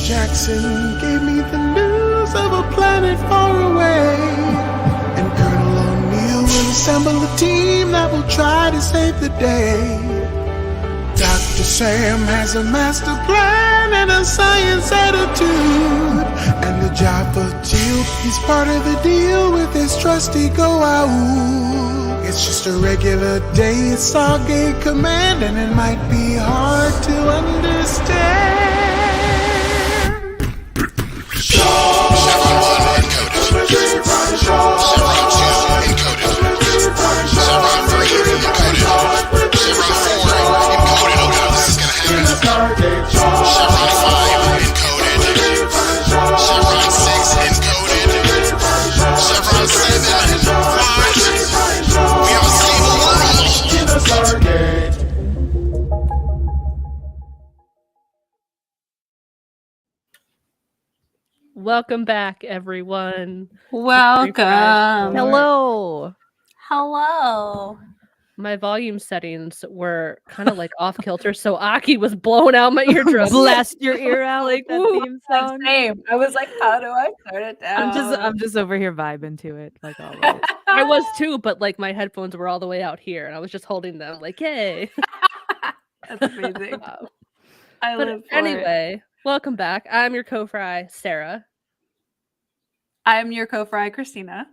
Jackson gave me the news of a planet far away. And Colonel O'Neill will assemble a team that will try to save the day. Dr. Sam has a master plan and a science attitude. And the Jaffa Teal, he's part of the deal with his trusty Goa'uld. It's just a regular day, it's Stargate Command, and it might be hard to understand. Chevron 1 encoded. Chevron 2 encoded. Chevron 3 encoded. Chevron 4 encoded. Oh no, this is gonna happen. Chevron 5 encoded. Chevron 6 encoded. Chevron 7 locked. We have a stable world. Welcome back, everyone. Welcome. Hello. Hello. My volume settings were kind of like off kilter, so Aki was blowing out my eardrum. Blast your ear out like that Woo. theme song. Same. I was like, how do I turn it down? I'm just over here vibing to it like always. I was too, but like my headphones were all the way out here, and I was just holding them like, yay. That's amazing. I But live for anyway, welcome back. I'm your co-fry, Sarah. I am your co-fry, Christina.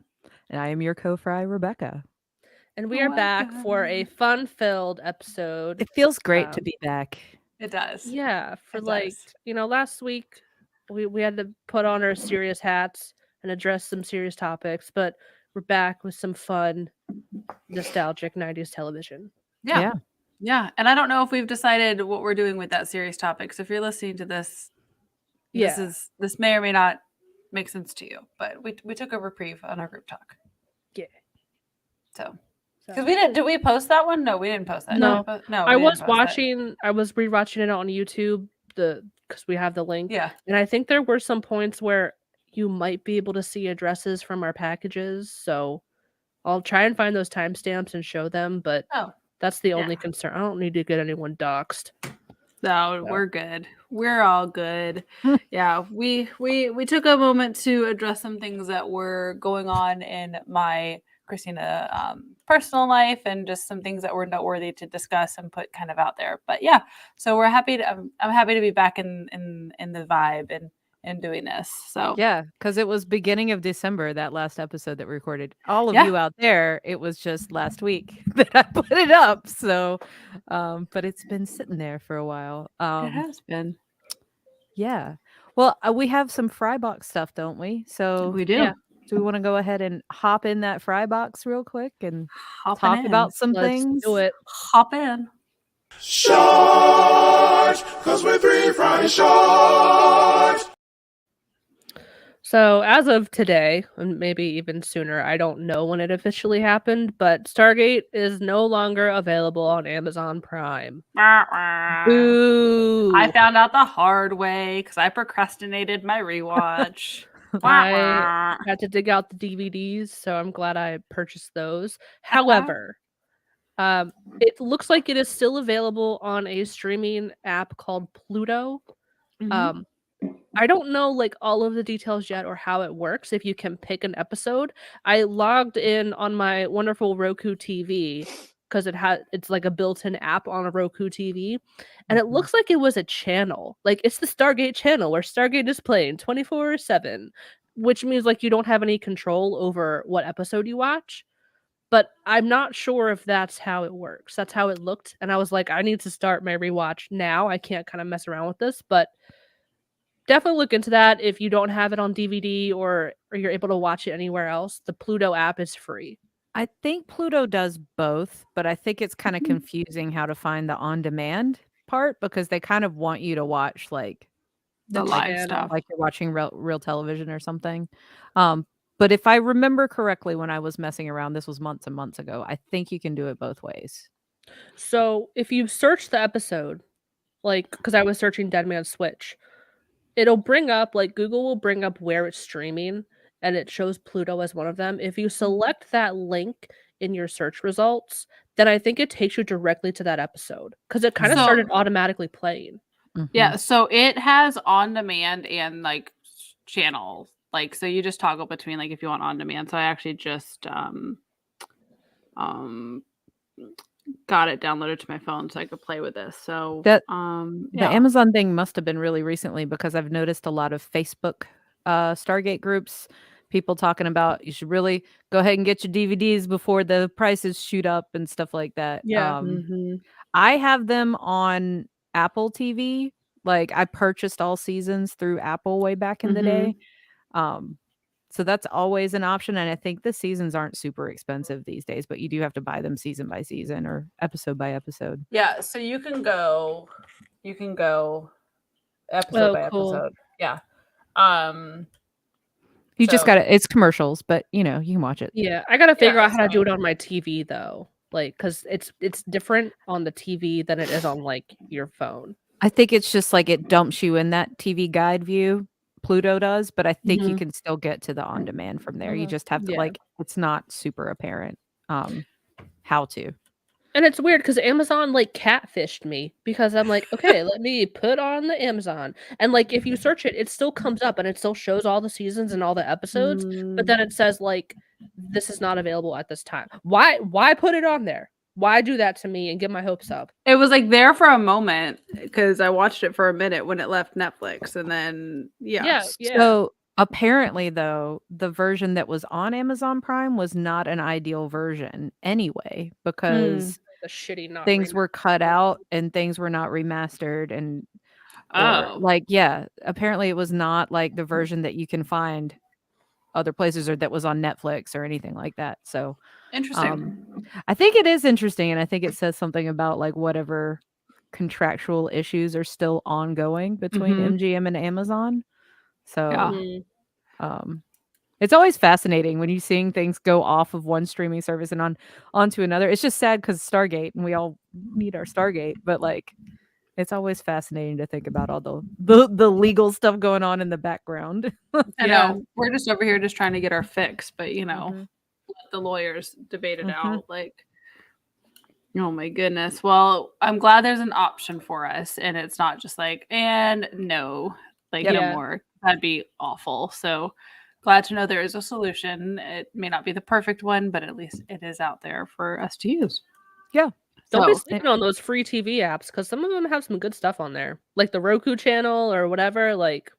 And I am your co-fry, Rebecca. And we are back for a fun-filled episode. It feels great to be back. It does. Yeah, for It like, does. last week we had to put on our serious hats and address some serious topics, but we're back with some fun, nostalgic 90s television. Yeah. And I don't know if we've decided what we're doing with that serious topic. So if you're listening to this, this may or may not make sense to you. But we took a reprieve on our group talk. Yeah. So because we did we post that one? No, we didn't post that. No. No. I was rewatching it on YouTube because we have the link. Yeah. And I think there were some points where you might be able to see addresses from our packages. So I'll try and find those timestamps and show them, but that's the only concern. I don't need to get anyone doxxed. No, we're good. We're all good. Yeah, we took a moment to address some things that were going on in my Christina personal life and just some things that were noteworthy to discuss and put kind of out there. But yeah, so we're happy to I'm happy to be back in the vibe and doing this. So yeah, because it was beginning of December, that last episode that we recorded. All of you out there, it was just last week that I put it up. So but it's been sitting there for a while. It has been. Yeah. Well, we have some Frybox stuff, don't we? So we do. Yeah. Do we want to go ahead and hop in that Frybox real quick and talk about some things? Do it. Hop in. Short, cause we're 3 Friday short. So as of today, and maybe even sooner, I don't know when it officially happened, but Stargate is no longer available on Amazon Prime. Boo! I found out the hard way because I procrastinated my rewatch. I had to dig out the DVDs, so I'm glad I purchased those. However, it looks like it is still available on a streaming app called Pluto. Mm-hmm. I don't know like all of the details yet or how it works if you can pick an episode. I logged in on my wonderful Roku TV because it's like a built-in app on a Roku TV, and it looks like it was a channel. Like it's the Stargate channel where Stargate is playing 24/7, which means like you don't have any control over what episode you watch. But I'm not sure if that's how it works. That's how it looked, and I was like, I need to start my rewatch now. I can't kind of mess around with this, but definitely look into that if you don't have it on DVD or you're able to watch it anywhere else. The Pluto app is free. I think Pluto does both, but I think it's kind of confusing how to find the on-demand part because they kind of want you to watch like the live stuff, like you're watching real television or something. But if I remember correctly, when I was messing around, this was months and months ago, I think you can do it both ways. So if you search the episode, like, because I was searching Deadman Switch, it'll bring up, like, Google will bring up where it's streaming, and it shows Pluto as one of them. If you select that link in your search results, then I think it takes you directly to that episode, because it kind of started automatically playing. Yeah, so it has on demand and like channels. Like so you just toggle between like if you want on demand. So I actually just um got it downloaded to my phone so I could play with this. So That The yeah. Amazon thing must have been really recently because I've noticed a lot of Facebook Stargate groups, people talking about you should really go ahead and get your DVDs before the prices shoot up and stuff like that. Yeah. I have them on Apple TV. Like I purchased all seasons through Apple way back in the day. Um, so that's always an option. And I think the seasons aren't super expensive these days, but you do have to buy them season by season or episode by episode. Yeah, so you can go episode Oh, by cool. episode. Yeah. You just So- got to, it's commercials, but you know, you can watch it. Yeah, I gotta figure Yeah, out how to do so- it on my TV though, like because it's different on the TV than it is on like your phone. I think it's just like it dumps you in that TV guide view. Pluto does, but I think you can still get to the on demand from there. You just have to Yeah. like it's not super apparent how to. And it's weird because Amazon like catfished me because I'm like, okay, let me put on the Amazon. And like if you search it, it still comes up and it still shows all the seasons and all the episodes, but then it says like this is not available at this time. Why put it on there? Why do that to me and get my hopes up? It was like there for a moment because I watched it for a minute when it left Netflix, and then yeah. So apparently, though, the version that was on Amazon Prime was not an ideal version anyway because The shitty not things were cut out and things were not remastered and Oh. apparently it was not like the version that you can find other places or that was on Netflix or anything like that. So Interesting. I think it is interesting, and I think it says something about like whatever contractual issues are still ongoing between MGM and Amazon. So it's always fascinating when you're seeing things go off of one streaming service and onto another. It's just sad because Stargate, and we all need our Stargate, but like it's always fascinating to think about all the legal stuff going on in the background. I know. We're just over here just trying to get our fix, but you know, let the lawyers debate it out. Like, oh my goodness. Well, I'm glad there's an option for us, and it's not just like, and no, like no more. That'd be awful. So glad to know there is a solution. It may not be the perfect one, but at least it is out there for us to use. Yeah. Don't be sleeping on those free TV apps because some of them have some good stuff on there, like the Roku channel or whatever. Like,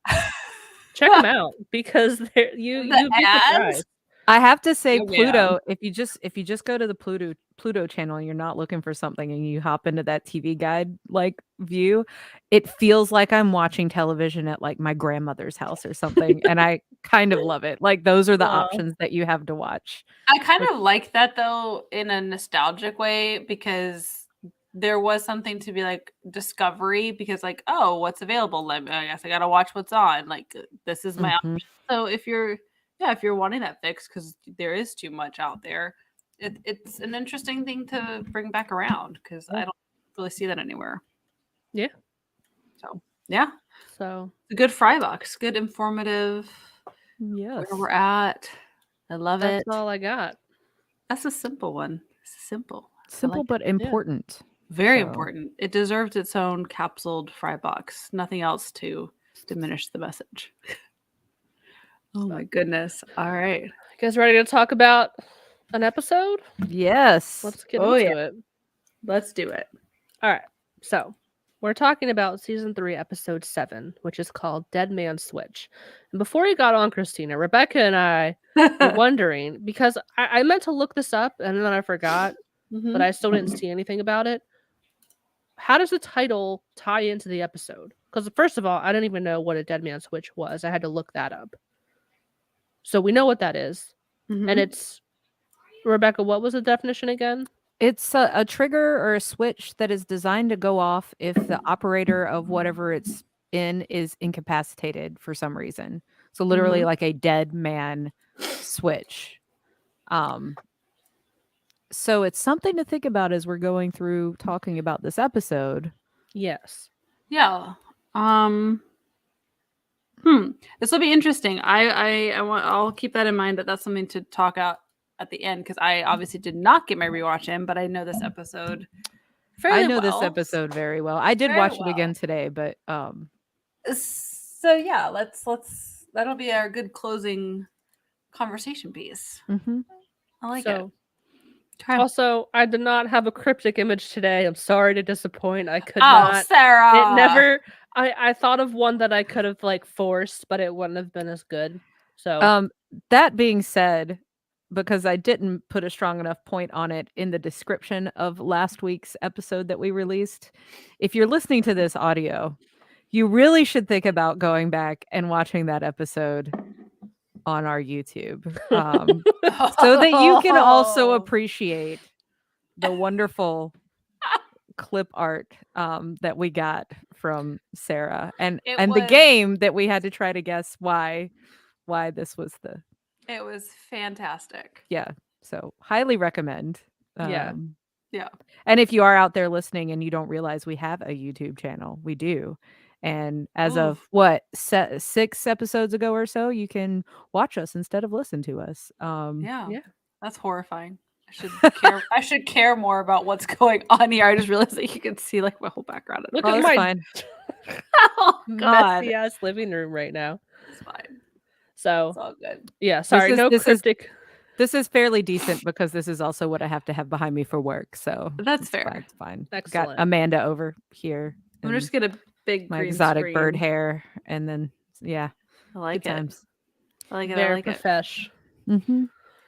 check them out because you'd be surprised. I have to say, Pluto. If you just go to the Pluto channel and you're not looking for something and you hop into that TV guide like view, it feels like I'm watching television at like my grandmother's house or something, and I kind of love it. Like those are the options that you have to watch. I kind of like that though in a nostalgic way because there was something to be like discovery because like, oh, what's available? I guess I gotta watch what's on. Like this is my option. So if you're wanting that fix because there is too much out there, it's an interesting thing to bring back around because I don't really see that anywhere. Yeah. So yeah. So a good fry box, good informative. Yes. Where we're at. I love it. That's all I got. That's a simple one. It's simple. Simple but important. Very important. It deserves its own capsuled fry box. Nothing else to diminish the message. Oh my goodness. All right. You guys ready to talk about an episode? Yes. Let's get into it. Let's do it. All right. So we're talking about season 3, episode 7, which is called Deadman Switch. And before you got on, Christina, Rebecca and I were wondering, because I meant to look this up and then I forgot, but I still didn't see anything about it. How does the title tie into the episode? Because first of all, I didn't even know what a Deadman Switch was. I had to look that up. So we know what that is. And it's, Rebecca, what was the definition again? It's a trigger or a switch that is designed to go off if the operator of whatever it's in is incapacitated for some reason. So literally like a dead man switch. So it's something to think about as we're going through talking about this episode. Yes. Yeah. This will be interesting. I'll keep that in mind that's something to talk out at the end because I obviously did not get my rewatch in, but I know this episode fairly I know this well. episode very well. I did Very watch it well. again today, but So yeah, let's that'll be our good closing conversation piece. mhm. I like So, it. Okay. also, I did not have a cryptic image today. I'm sorry to disappoint. I could Oh, not. Sarah. It never. I thought of one that I could have like forced, but it wouldn't have been as good. So That being said, because I didn't put a strong enough point on it in the description of last week's episode that we released, if you're listening to this audio, you really should think about going back and watching that episode on our YouTube, so that you can also appreciate the wonderful clip art that we got from Sarah and It the was- game that we had to try to guess why this was the It was fantastic. yeah. So highly recommend. Yeah. Yeah. And if you are out there listening and you don't realize we have a YouTube channel, we do. And as of what 6 episodes ago or so, you can watch us instead of listen to us. Yeah. Yeah. That's horrifying. I should care more about what's going on here. I just realized that you can see like my whole background. Look well, at it's my fine. Oh God. messy ass living room right now. It's fine. So It's all good. yeah, sorry, is- no this is- cryptic. This is fairly decent because this is also what I have to have behind me for work. So That's it's fair. fine, it's fine. Excellent. Got Amanda over here. I'm and just get a big my green exotic bird screen. hair, and then yeah, I like good it. times. I like it. I Very like it. profesh. Mm-hmm.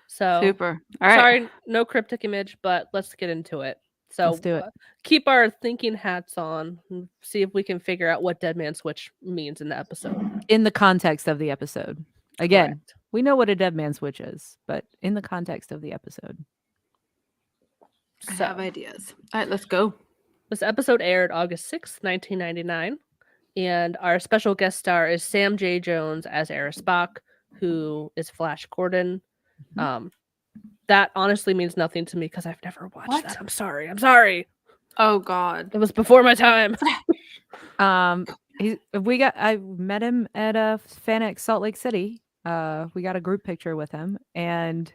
So Super. All right. sorry, no cryptic image, but let's get into it. So Let's do it. Keep our thinking hats on and see if we can figure out what Deadman Switch means in the episode. In the context of the episode, again, Correct. we know what a Deadman Switch is, but in the context of the episode. I So have ideas. All right, let's go. this episode aired August 6th, 1999, and our special guest star is Sam J. Jones as Eris Spock, who is Flash Gordon. That honestly means nothing to me because I've never watched What? that. I'm sorry. Oh God. It was before my time. I met him at a FanX Salt Lake City. We got a group picture with him, and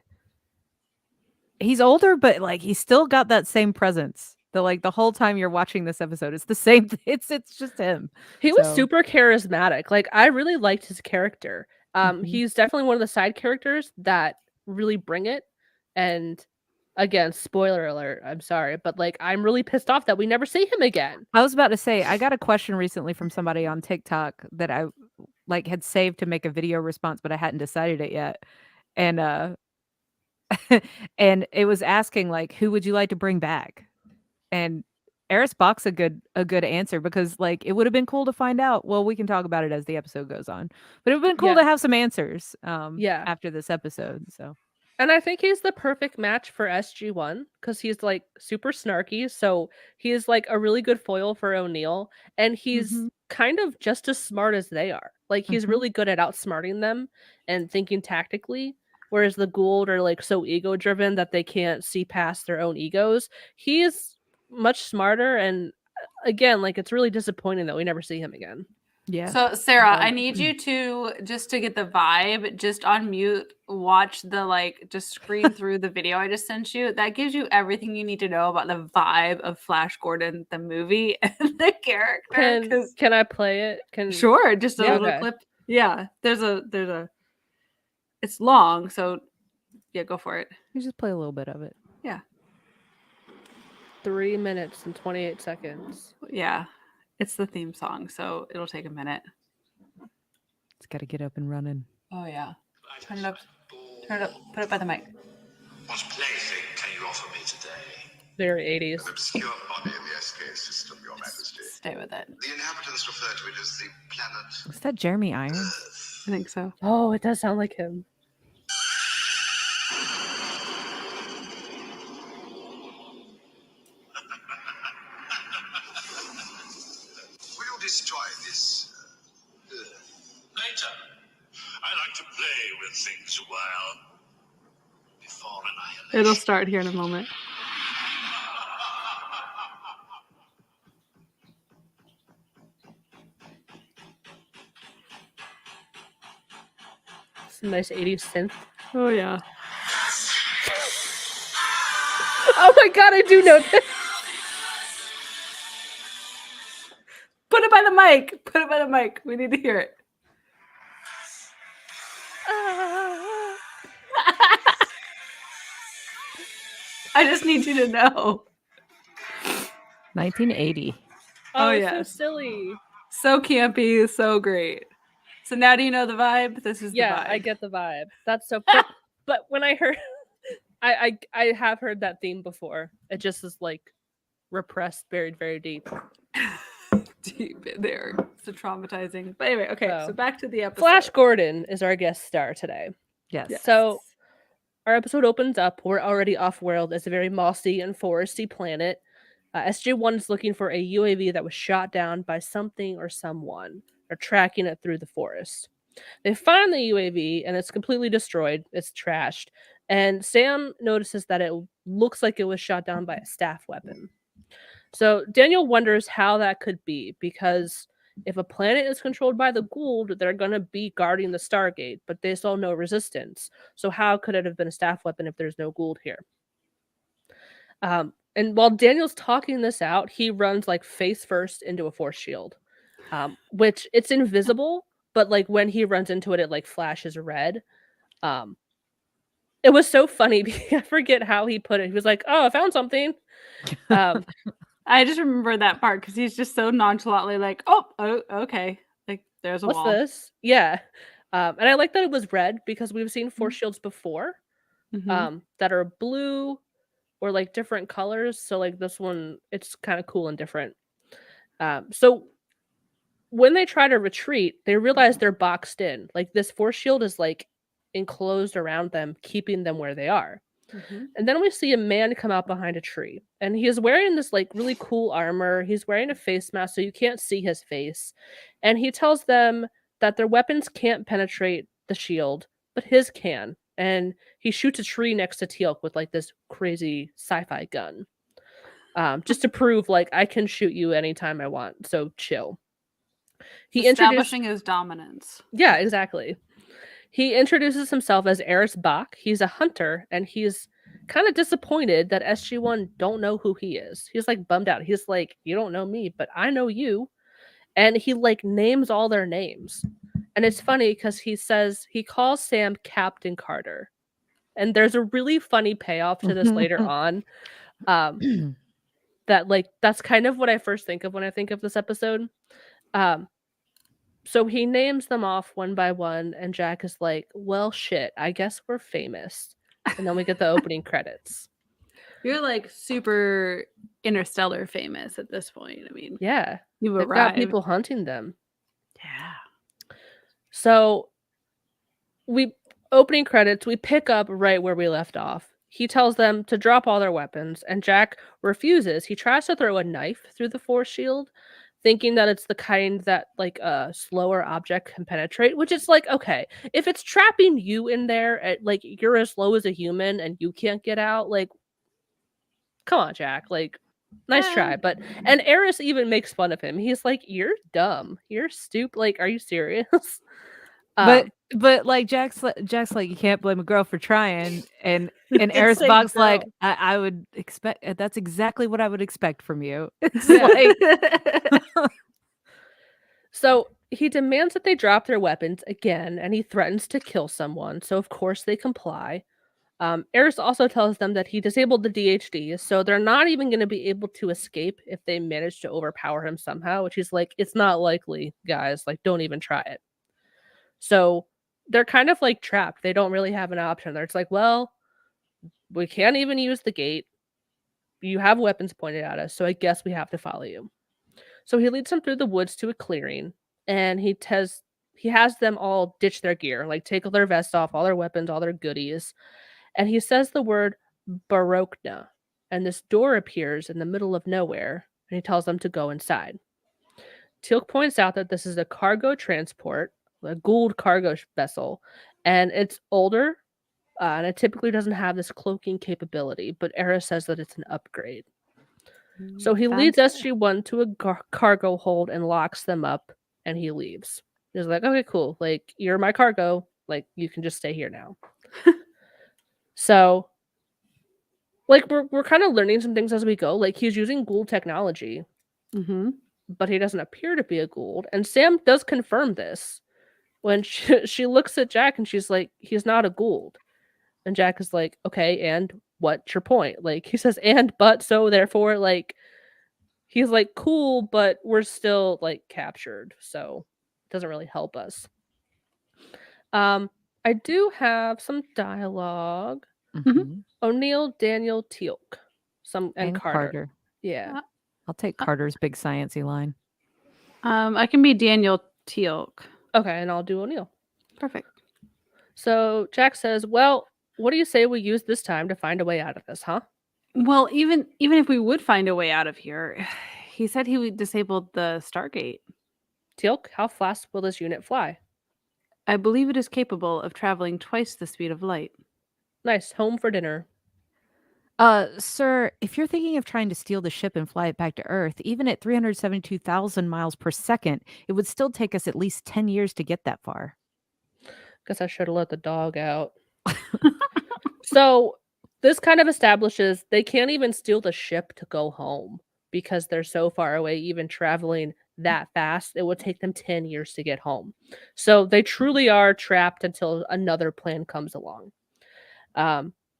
he's older, but like he's still got that same presence. The whole time you're watching this episode, it's the same. It's just him. He was So- super charismatic. Like I really liked his character. Mhm. He's definitely one of the side characters that really bring it. And again, spoiler alert, I'm sorry, but like I'm really pissed off that we never see him again. I was about to say, I got a question recently from somebody on TikTok that I like had saved to make a video response, but I hadn't decided it yet. And and it was asking like, who would you like to bring back? And Eris Bach's a good answer because like it would have been cool to find out. Well, we can talk about it as the episode goes on, but it would have been cool Yeah. to have some answers Yeah. after this episode. So And I think he's the perfect match for SG1 because he's like super snarky. So he's like a really good foil for O'Neill. And he's Mhm. kind of just as smart as they are. Like he's Mhm. really good at outsmarting them and thinking tactically. Whereas the Gould are like so ego driven that they can't see past their own egos. He is much smarter. And again, like it's really disappointing that we never see him again. yeah. So Sarah, I need you to just to get the vibe, just on mute, watch the just screen through the video I just sent you. That gives you everything you need to know about the vibe of Flash Gordon, the movie, and the character. Can I play it? Sure, just a Yeah, little okay. clip. Yeah, there's a. It's long, so yeah, go for it. You just play a little bit of it. 3 minutes and 28 seconds. Yeah, it's the theme song, so it'll take a minute. It's got to get up and running. Oh yeah, turn it up. Turn it up. Put it by the mic. What plaything can you offer me today? Very 80s. An obscure body in the SK system, Your Majesty. Stay with it. The inhabitants refer to it as the planet Is that Jeremy Irons? Earth. I think so. Oh, it does sound like him. Will you destroy this Earth? Later. I like to play with things a while. Before annihilation. It'll start here in a moment. It's a nice 80s synth. Oh yeah. Oh my god, I do know this. Put it by the mic. Put it by the mic. We need to hear it. I just need you to know. 1980. Oh, it's yes. so silly. So campy, so great. So now do you know the vibe? This is the vibe. I get the vibe. That's so but when I heard I have heard that theme before. It just is like repressed, buried very deep. Deep in there. So traumatizing. But anyway, okay, so back to the episode. Flash Gordon is our guest star today. Yes. So our episode opens up. We're already off-world. It's a very mossy and foresty planet. SG-1 is looking for a UAV that was shot down by something or someone. They're tracking it through the forest. They find the UAV, and it's completely destroyed. It's trashed. And Sam notices that it looks like it was shot down by a staff weapon. So Daniel wonders how that could be, because if a planet is controlled by the Gould, they're going to be guarding the Stargate, but they saw no resistance. So how could it have been a staff weapon if there's no Gould here? And while Daniel's talking this out, he runs like face first into a force shield, which it's invisible, but like when he runs into it, it like flashes red. It was so funny because I forget how he put it. He was like, "Oh, I found something." I just remember that part because he's just so nonchalantly like, oh, okay. Like, there's a wall. What's this? Yeah. And I like that it was red because we've seen force shields before that are blue or like different colors. So like this one, it's kind of cool and different. So when they try to retreat, they realize they're boxed in. Like this force shield is like enclosed around them, keeping them where they are. And then we see a man come out behind a tree, and he is wearing this like really cool armor. He's wearing a face mask, so you can't see his face. And he tells them that their weapons can't penetrate the shield, but his can. And he shoots a tree next to Teal'c with like this crazy sci-fi gun, just to prove like I can shoot you anytime I want. So chill. He establishing his dominance. Yeah, exactly. He introduces himself as Eris Bach. He's a hunter, and he's kind of disappointed that SG-1 don't know who he is. He's like bummed out. He's like, "You don't know me, but I know you." And he like names all their names. And it's funny because he calls Sam Captain Carter. And there's a really funny payoff to this later on. That like that's kind of what I first think of when I think of this episode. So he names them off one by one, and Jack is like, "Well, shit, I guess we're famous." And then we get the opening credits. You're like super Interstellar famous at this point. I mean, yeah, you've got people hunting them. Yeah. So opening credits, we pick up right where we left off. He tells them to drop all their weapons, and Jack refuses. He tries to throw a knife through the force shield, thinking that it's the kind that like a slower object can penetrate, which is like, okay, if it's trapping you in there at like you're as slow as a human and you can't get out, like come on, Jack, like nice try. But and Eris even makes fun of him. He's like, "You're dumb, you're stupid, like are you serious?" But like Jack's like, you can't blame a girl for trying, and Eris Bach's like, I would expect, that's exactly what I would expect from you. It's like So he demands that they drop their weapons again, and he threatens to kill someone. So of course they comply. Eris also tells them that he disabled the DHD, so they're not even going to be able to escape if they manage to overpower him somehow, which is like, it's not likely, guys. Like, don't even try it. So they're kind of like trapped. They don't really have an option. They're just like, well, we can't even use the gate. You have weapons pointed at us, so I guess we have to follow you. So he leads them through the woods to a clearing, and he has them all ditch their gear, like take all their vests off, all their weapons, all their goodies. And he says the word Barokna, and this door appears in the middle of nowhere, and he tells them to go inside. Teal'c points out that this is a cargo transport, a Gould cargo vessel, and it's older, and it typically doesn't have this cloaking capability, but Eris says that it's an upgrade. So he leads SG-1 to a cargo hold and locks them up, and he leaves. He's like, "Okay, cool. Like, you're my cargo. Like, you can just stay here now." So, like, we're kind of learning some things as we go. Like, he's using Gould technology, but he doesn't appear to be a Gould. And Sam does confirm this when she looks at Jack and she's like, he's not a Gould. And Jack is like, okay, and what's your point? Like, he says, and, but, so, therefore, like, he's like, cool, but we're still, like, captured. So, it doesn't really help us. I do have some dialogue. O'Neill, Daniel, Teal'c, and Carter. Yeah. I'll take Carter's big sciencey line. I can be Daniel Teal'c. Okay, and I'll do O'Neill. Perfect. So Jack says, well, what do you say we use this time to find a way out of this, huh? Well, even if we would find a way out of here, he said he would disable the Stargate. Teal'c, how fast will this unit fly? I believe it is capable of traveling twice the speed of light. Nice. Home for dinner. Sir, if you're thinking of trying to steal the ship and fly it back to Earth, even at 372,000 miles per second, it would still take us at least 10 years to get that far. Guess I should have let the dog out. So this kind of establishes they can't even steal the ship to go home because they're so far away, even traveling that fast. It would take them 10 years to get home. So they truly are trapped until another plan comes along.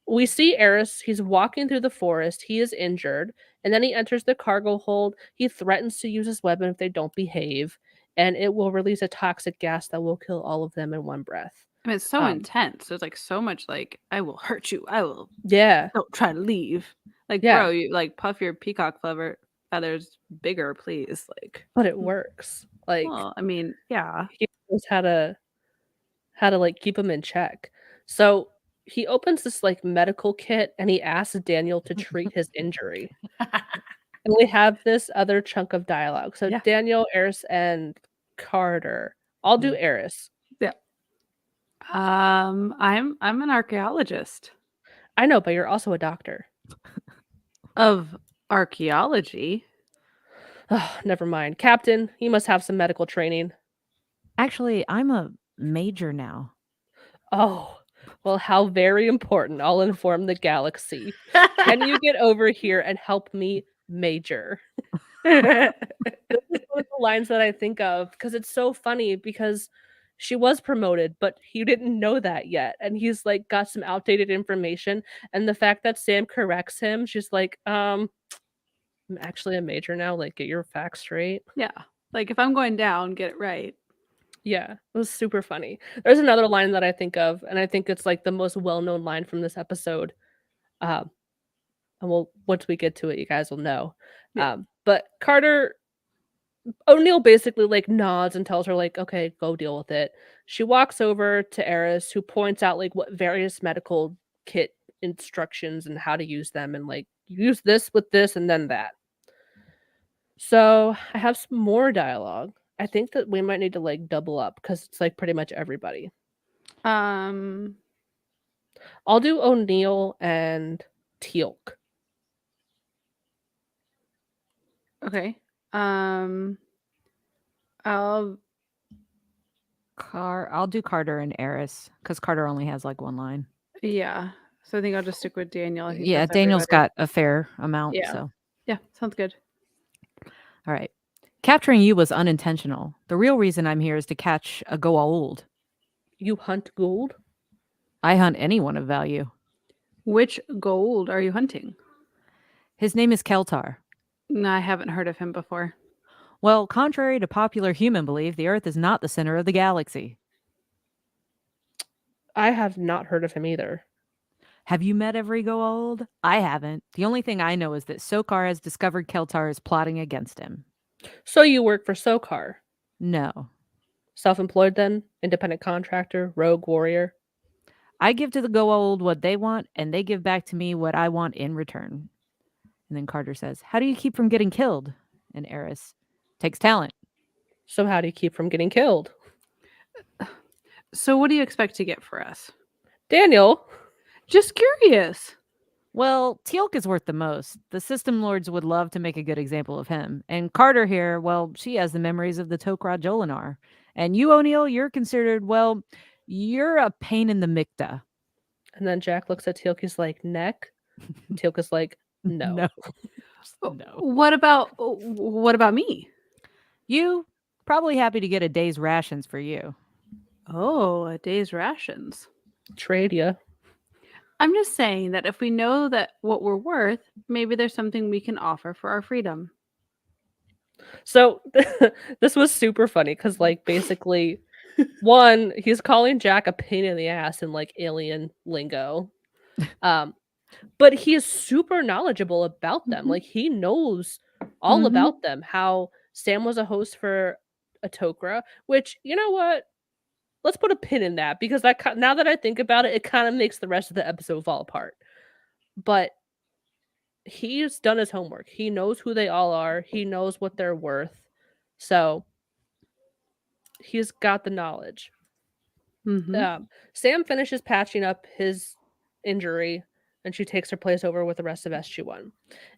We see Eris. He's walking through the forest. He is injured. And then he enters the cargo hold. He threatens to use his weapon if they don't behave. And it will release a toxic gas that will kill all of them in one breath. I mean, it's so intense. There's like so much like, I will hurt you. I will. Yeah. Don't try to leave. Like, bro, you like puff your peacock feathers bigger, please. Like, but it works. Like, well, I mean, yeah. He knows how to like keep him in check. So he opens this like medical kit and he asks Daniel to treat his injury. And we have this other chunk of dialogue. So Daniel, Eris, and Carter. I'll do Eris. Yeah. I'm an archaeologist. I know, but you're also a doctor. Of archaeology. Oh, never mind. Captain, you must have some medical training. Actually, I'm a major now. Oh, well, how very important. I'll inform the galaxy. Can you get over here and help me, Major? This is one of the lines that I think of because it's so funny because she was promoted, but he didn't know that yet. And he's like got some outdated information. And the fact that Sam corrects him, she's like, I'm actually a major now. Like, get your facts straight. Yeah. Like, if I'm going down, get it right. Yeah, it was super funny. There's another line that I think of, and I think it's like the most well-known line from this episode. And once we get to it, you guys will know. Yeah. But O'Neill basically like nods and tells her like, okay, go deal with it. She walks over to Eris, who points out like what various medical kit instructions and how to use them, and like use this with this and then that. So I have some more dialogue. I think that we might need to like double up because it's like pretty much everybody. I'll do O'Neill and Teal'c. Okay. I'll do Carter and Eris because Carter only has like one line. Yeah. So I think I'll just stick with Daniel. Yeah, Daniel's got a fair amount. Yeah. So yeah, sounds good. All right. Capturing you was unintentional. The real reason I'm here is to catch a Goa'uld. You hunt Goa'uld? I hunt anyone of value. Which Goa'uld are you hunting? His name is Keltar. No, I haven't heard of him before. Well, contrary to popular human belief, the Earth is not the center of the galaxy. I have not heard of him either. Have you met every Goa'uld? I haven't. The only thing I know is that Sokar has discovered Keltar is plotting against him. So you work for Sokar? No. Self-employed then? Independent contractor? Rogue warrior? I give to the Goa'uld what they want, and they give back to me what I want in return. And then Carter says, how do you keep from getting killed? And Eris, takes talent. So how do you keep from getting killed? So what do you expect to get for us? Daniel? Just curious. Well, Teal'c is worth the most. The system lords would love to make a good example of him. And Carter here, well, she has the memories of the Tok'ra Jolinar. And you, O'Neill, you're considered, well, you're a pain in the mikta. And then Jack looks at Teal'c, he's like, neck? Teal'c is like, no. No. What about me? You probably happy to get a day's rations for you. Oh, a day's rations. Trade ya. I'm just saying that if we know that what we're worth, maybe there's something we can offer for our freedom. So this was super funny because, like, basically, one, he's calling Jack a pain in the ass in like alien lingo. But he is super knowledgeable about them. Mhm. Like, he knows all Mhm. about them. How Sam was a host for Atokra, which, you know what? Let's put a pin in that because now that I think about it, it kind of makes the rest of the episode fall apart. But he's done his homework. He knows who they all are. He knows what they're worth. So he's got the knowledge. Mhm. Sam finishes patching up his injury, and she takes her place over with the rest of SG-1.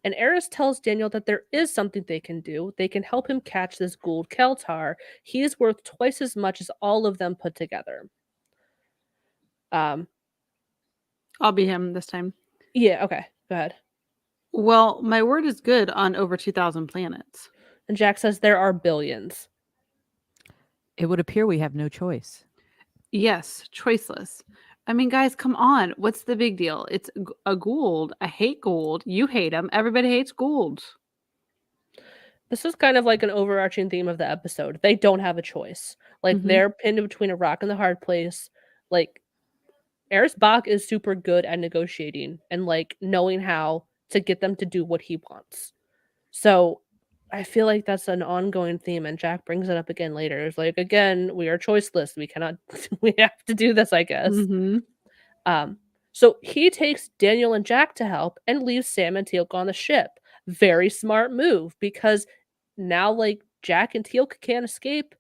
And Eris tells Daniel that there is something they can do. They can help him catch this Gould Keltar. He is worth twice as much as all of them put together. I'll be him this time. Yeah, okay. Go ahead. Well, my word is good on over 2,000 planets. And Jack says there are billions. It would appear we have no choice. Yes, choiceless. I mean, guys, come on. What's the big deal? It's a Gould. I hate Gould. You hate him. Everybody hates Gould. This is kind of like an overarching theme of the episode. They don't have a choice. Like, Mhm. they're pinned between a rock and the hard place. Like, Eris Bach is super good at negotiating and, like, knowing how to get them to do what he wants. So I feel like that's an ongoing theme, and Jack brings it up again later. It's like, again, we are choiceless. We cannot we have to do this, I guess. Mhm. So he takes Daniel and Jack to help and leaves Sam and Teal'c on the ship. Very smart move because now, like, Jack and Teal'c can't escape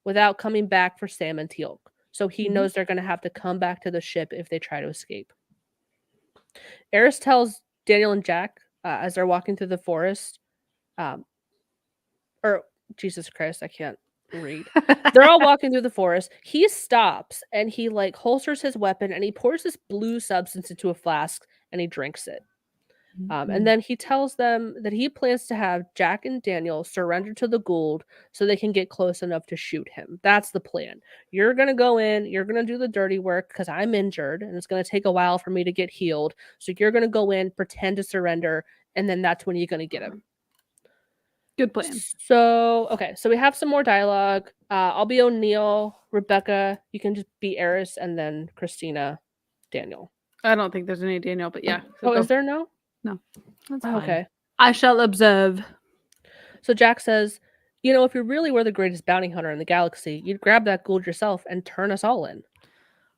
without coming back for Sam and Teal'c. So he Mhm. knows they're going to have to come back to the ship if they try to escape. Eris tells Daniel and Jack as they're walking through the forest, or Jesus Christ, I can't read. They're all walking through the forest. He stops and he, like, holsters his weapon and he pours this blue substance into a flask and he drinks it. And then he tells them that he plans to have Jack and Daniel surrender to the Gould so they can get close enough to shoot him. That's the plan. You're going to go in, you're going to do the dirty work because I'm injured and it's going to take a while for me to get healed. So you're going to go in, pretend to surrender, and then that's when you're going to get him. Good plan. So, okay, so we have some more dialogue. I'll be O'Neill, Rebecca, you can just be Eris, and then Christina, Daniel. I don't think there's any Daniel, but yeah. So is there no? No. That's fine. Okay. I shall observe. So Jack says, you know, if you really were the greatest bounty hunter in the galaxy, you'd grab that Gould yourself and turn us all in.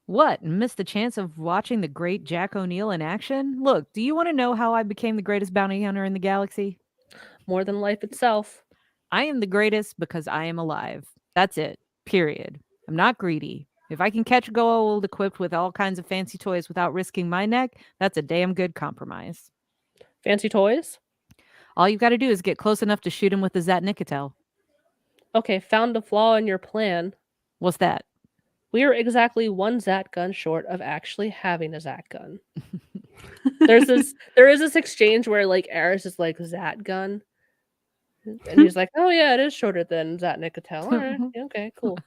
What? Missed the chance of watching the great Jack O'Neill in action? Look, do you want to know how I became the greatest bounty hunter in the galaxy? More than life itself. I am the greatest because I am alive. That's it. Period. I'm not greedy. If I can catch Gould equipped with all kinds of fancy toys without risking my neck, that's a damn good compromise. Fancy toys? All you've got to do is get close enough to shoot him with the Zat Nicotel. Okay, found a flaw in your plan. What's that? We are exactly one Zat gun short of actually having a Zat gun. There is this exchange where, like, Eris is like, Zat gun? And he's like, oh yeah, it is shorter than Zat Nicotel. All right, okay, cool.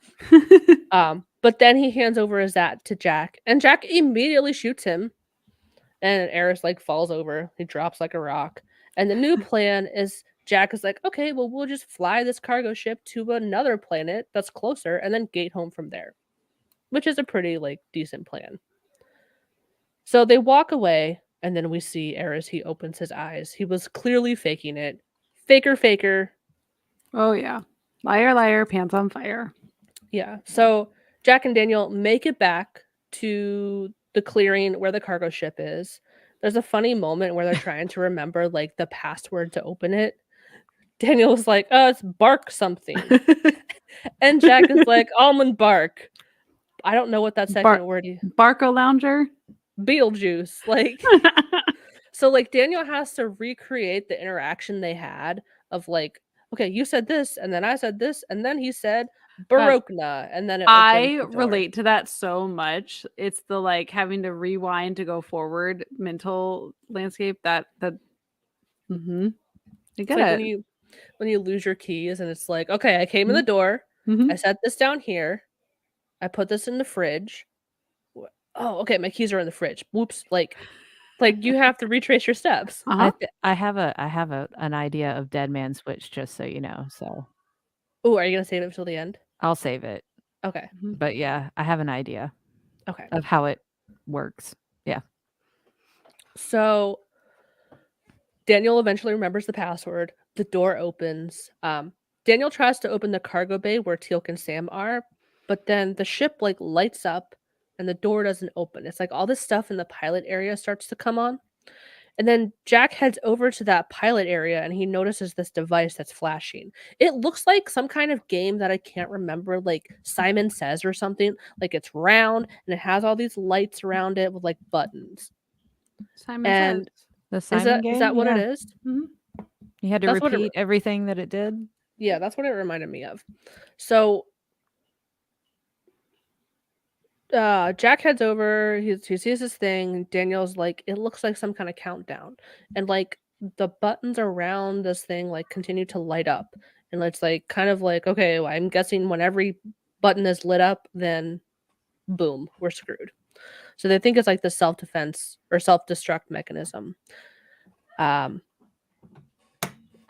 But then he hands over a Zat to Jack, and Jack immediately shoots him. And Eris, like, falls over. He drops like a rock. And the new plan is Jack is like, okay, well, we'll just fly this cargo ship to another planet that's closer and then gate home from there. Which is a pretty, like, decent plan. So they walk away, and then we see Eris. He opens his eyes. He was clearly faking it. Faker. Oh, yeah. Liar, liar, pants on fire. Yeah. So Jack and Daniel make it back to the clearing where the cargo ship is. There's a funny moment where they're trying to remember, like, the password to open it. Daniel was like, it's bark something. And Jack is like, almond bark. I don't know what that second word is. Barco Lounger? Beetlejuice. Like, so, like, Daniel has to recreate the interaction they had of, like, okay, you said this, and then I said this, and then he said Barokna, and then it I relate to that so much. It's the, like, having to rewind to go forward mental landscape that I get like it. when you lose your keys and it's like, okay, I came in the door, Mhm. I set this down here, I put this in the fridge. Oh, okay, my keys are in the fridge. Whoops! Like you have to retrace your steps. Uh-huh. I have an idea of Deadman Switch, just so you know. So Oh, are you gonna save it until the end? I'll save it. Okay. But yeah, I have an idea Okay. of how it works. Yeah. So Daniel eventually remembers the password. The door opens. Daniel tries to open the cargo bay where Teal'c and Sam are, but then the ship like lights up and the door doesn't open. It's like all this stuff in the pilot area starts to come on. And then Jack heads over to that pilot area and he notices this device that's flashing. It looks like some kind of game that I can't remember, like Simon Says or something. Like it's round and it has all these lights around it with like buttons. Simon And Says. The is Simon that game? what it Yeah. is? Mhm. You had to That's what it repeat everything that it did. Yeah, that's what it reminded me of. So Jack heads over, he sees this thing, Daniel's like, it looks like some kind of countdown. And like the buttons around this thing like continue to light up. And it's like kind of like, okay, well, I'm guessing when every button is lit up, then boom, we're screwed. So they think it's like the self-defense or self-destruct mechanism. I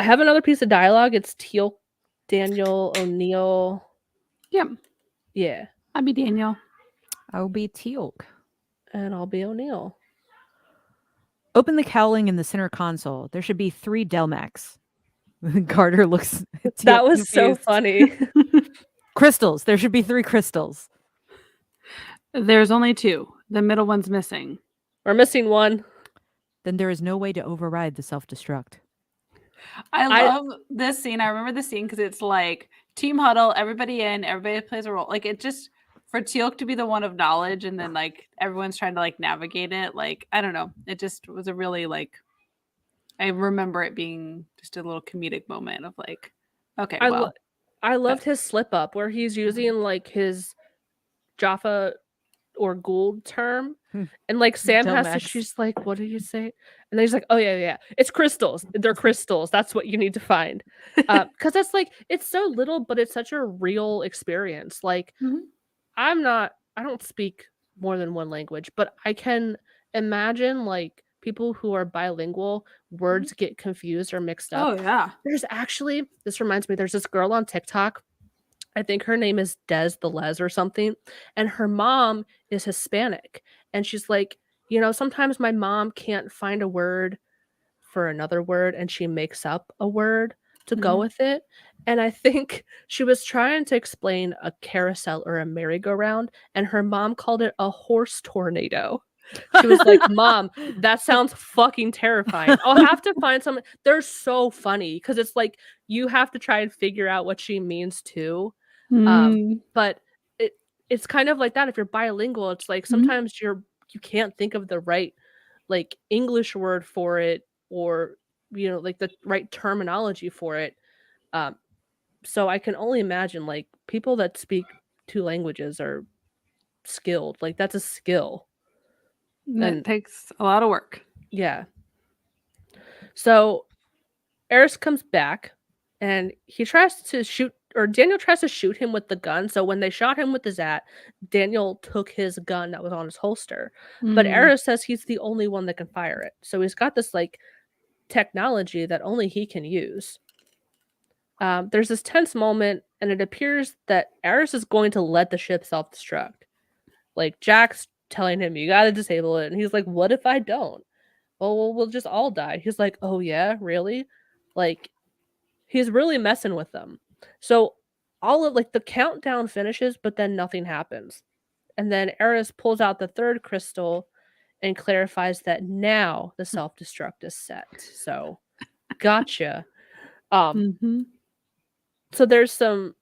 have another piece of dialogue. It's Teal'c, Daniel, O'Neill. Yep. Yeah. I'd be Daniel. I'll be Teal'c. And I'll be O'Neill. Open the cowling in the center console. There should be 3 Delmax. Carter looks at Teal'c That was so confused. funny. Crystals. There should be 3 crystals. There's only 2. The middle one's missing. We're missing one. Then there is no way to override the self-destruct. I love this scene. I remember this scene because it's like team huddle, everybody in, everybody plays a role. Like it just for Teal'c to be the one of knowledge, and then like everyone's trying to like navigate it. Like I don't know, it just was a really like. I remember it being just a little comedic moment of like, okay, well, I loved his slip up where he's using like his Jaffa or Gould term, and like Sam has to. Delmax. She's like, "What did you say?" And then he's like, "Oh yeah, it's crystals. They're crystals. That's what you need to find." Because that's like it's so little, but it's such a real experience. Like Mhm. I don't speak more than one language, but I can imagine like people who are bilingual, words get confused or mixed up. oh yeah, There's actually, this reminds me, there's this girl on TikTok. I think her name is Des the Les or something. And her mom is Hispanic. And she's like, sometimes my mom can't find a word for another word and she makes up a word to go Mhm. with it. And I think she was trying to explain a carousel or a merry-go-round, and her mom called it a horse tornado. She was like, "Mom, that sounds fucking terrifying. I'll have to find some." They're so funny because it's like you have to try and figure out what she means too. Mm. But it's kind of like that. If you're bilingual, it's like sometimes you can't think of the right like English word for it, or like the right terminology for it. So I can only imagine like people that speak 2 languages are skilled. Like that's a skill. It takes a lot of work. Yeah. So Eris comes back and he tries to shoot, or Daniel tries to shoot him with the gun. So when they shot him with the Zat, Daniel took his gun that was on his holster. But Mm. Eris says he's the only one that can fire it. So he's got this like technology that only he can use. There's this tense moment, and it appears that Eris is going to let the ship self-destruct. Like Jack's telling him, "You gotta disable it," and he's like, "What if I don't?" Well, we'll just all die. He's like, "Oh yeah, really?" Like he's really messing with them. So all of like the countdown finishes, but then nothing happens. And then Eris pulls out the 3rd crystal and clarifies that now the self-destruct is set. So gotcha. Mhm. So there's some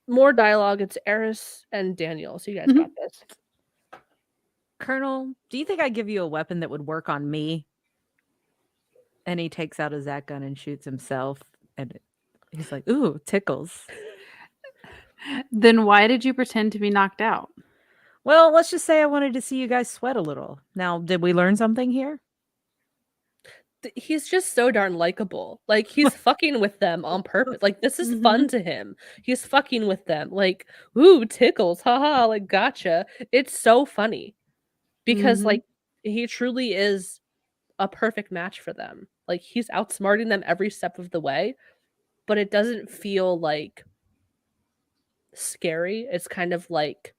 more dialogue. It's Eris and Daniel. So you guys got this. Colonel, do you think I'd give you a weapon that would work on me? And he takes out a Zat gun and shoots himself. And he's like, ooh, tickles. Then why did you pretend to be knocked out? Well, let's just say I wanted to see you guys sweat a little. Now, did we learn something here? he's just so darn likable. Like, he's fucking with them on purpose. Like, this is fun to him. He's fucking with them. Like, ooh, tickles, haha, like, gotcha. It's so funny because, like, he truly is a perfect match for them. Like, he's outsmarting them every step of the way, but it doesn't feel like scary. It's kind of like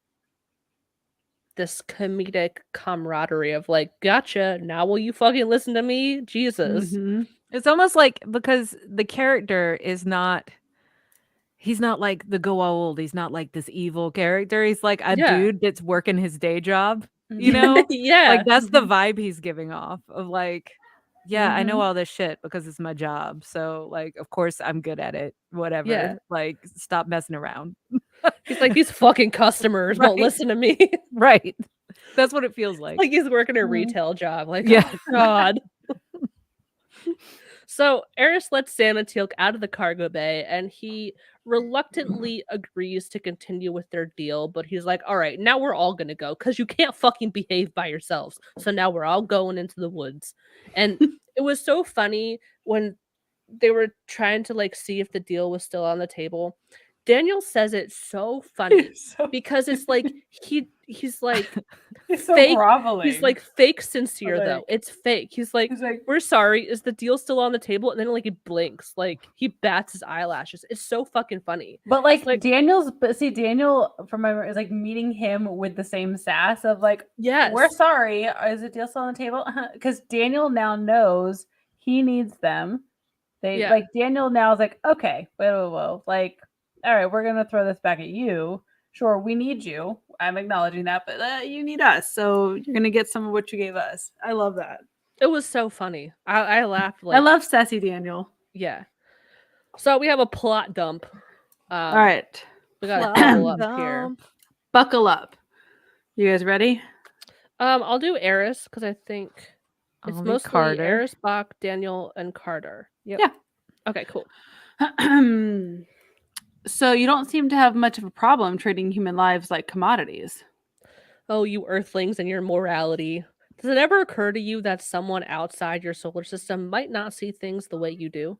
this comedic camaraderie of like, gotcha, now will you fucking listen to me? Jesus. It's almost like because the character is not he's not like the Goa'uld. He's not like this evil character. He's like a dude that's working his day job, you know? Yeah. Like that's the vibe he's giving off of like, yeah, I know all this shit because it's my job. So like, of course I'm good at it. Whatever. Yeah. Like, stop messing around. He's like, these fucking customers won't listen to me. Right. That's what it feels like. Like he's working a retail job. Like, Yeah. oh God. So Eris lets Sam and Teal'c out of the cargo bay, and he reluctantly agrees to continue with their deal, but he's like, all right, now we're all gonna go because you can't fucking behave by yourselves. So now we're all going into the woods. And it was so funny when they were trying to like see if the deal was still on the table. Daniel says it's so funny because it's like he's like He's so fake. groveling. He's like fake sincere Like- though. It's fake. He's like, He's like, we're sorry. Is the deal still on the table? And then like he blinks, like he bats his eyelashes. It's so fucking funny. but like, like- Daniel's, but see, Daniel from my is like meeting him with the same sass of like, Yes, we're sorry. Is the deal still on the table? Because Daniel now knows he needs them. They Yeah. like Daniel now is like, okay, whoa. Like, all right, we're gonna throw this back at you. Sure, we need you. I'm acknowledging that, but you need us. So you're gonna get some of what you gave us. I love that. It was so funny. I laughed. Like, I love sassy Daniel. Yeah. So we have a plot dump. All right, we gotta buckle up here. buckle up. You guys ready? I'll do Eris because I think it's I'll do mostly Carter. Eris, Bach, Daniel, and Carter. Yep. Yeah. Okay, cool. So you don't seem to have much of a problem trading human lives like commodities. Oh, you Earthlings and your morality. Does it ever occur to you that someone outside your solar system might not see things the way you do?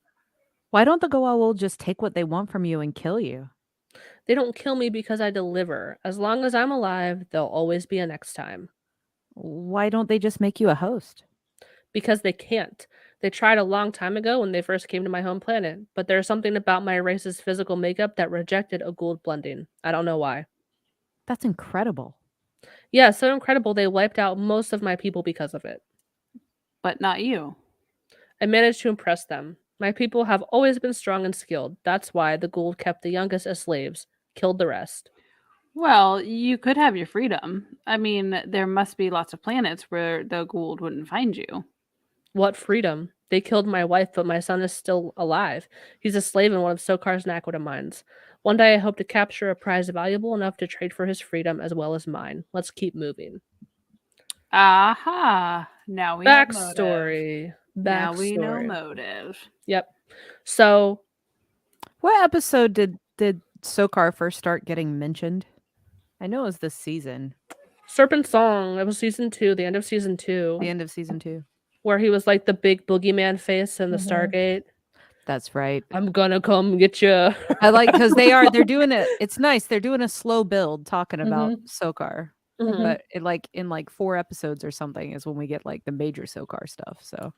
Why don't the Goa'uld just take what they want from you and kill you? They don't kill me because I deliver. As long as I'm alive, there'll always be a next time. Why don't they just make you a host? Because they can't. They tried a long time ago when they first came to my home planet, but there's something about my race's physical makeup that rejected a Goa'uld blending. I don't know why. That's incredible. Yeah, so incredible they wiped out most of my people because of it. But not you. I managed to impress them. My people have always been strong and skilled. That's why the Goa'uld kept the youngest as slaves, killed the rest. Well, you could have your freedom. I mean, there must be lots of planets where the Goa'uld wouldn't find you. What freedom? They killed my wife, but my son is still alive. He's a slave in one of Sokar's Naquita mines. One day I hope to capture a prize valuable enough to trade for his freedom as well as mine. Let's keep moving. Aha. Now we have motive. Backstory. Now we know motive. Yep. So, What episode did Sokar first start getting mentioned? I know it was this season. Serpent Song. That was season 2, the end of season 2. The end of season 2. Where he was like the big boogeyman face in the Stargate. That's right. I'm gonna come get you. I like because they're doing it. It's nice. They're doing a slow build talking about Sokar. But it like in like 4 episodes or something is when we get like the major Sokar stuff. So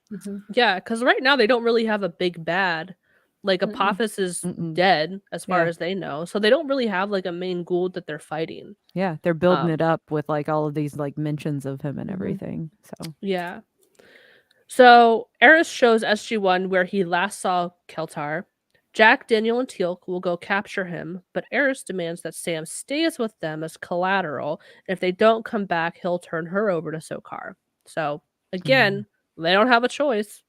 Yeah, because right now they don't really have a big bad. Like Apophis is dead as far as they know, so they don't really have like a main Goa'uld that they're fighting. yeah, they're building it up with like all of these like mentions of him and everything. So Yeah. So Eris shows SG-1 where he last saw Keltar. Jack, Daniel, and Teal'c will go capture him, but Eris demands that Sam stays with them as collateral. And if they don't come back, he'll turn her over to Sokar. So again, they don't have a choice.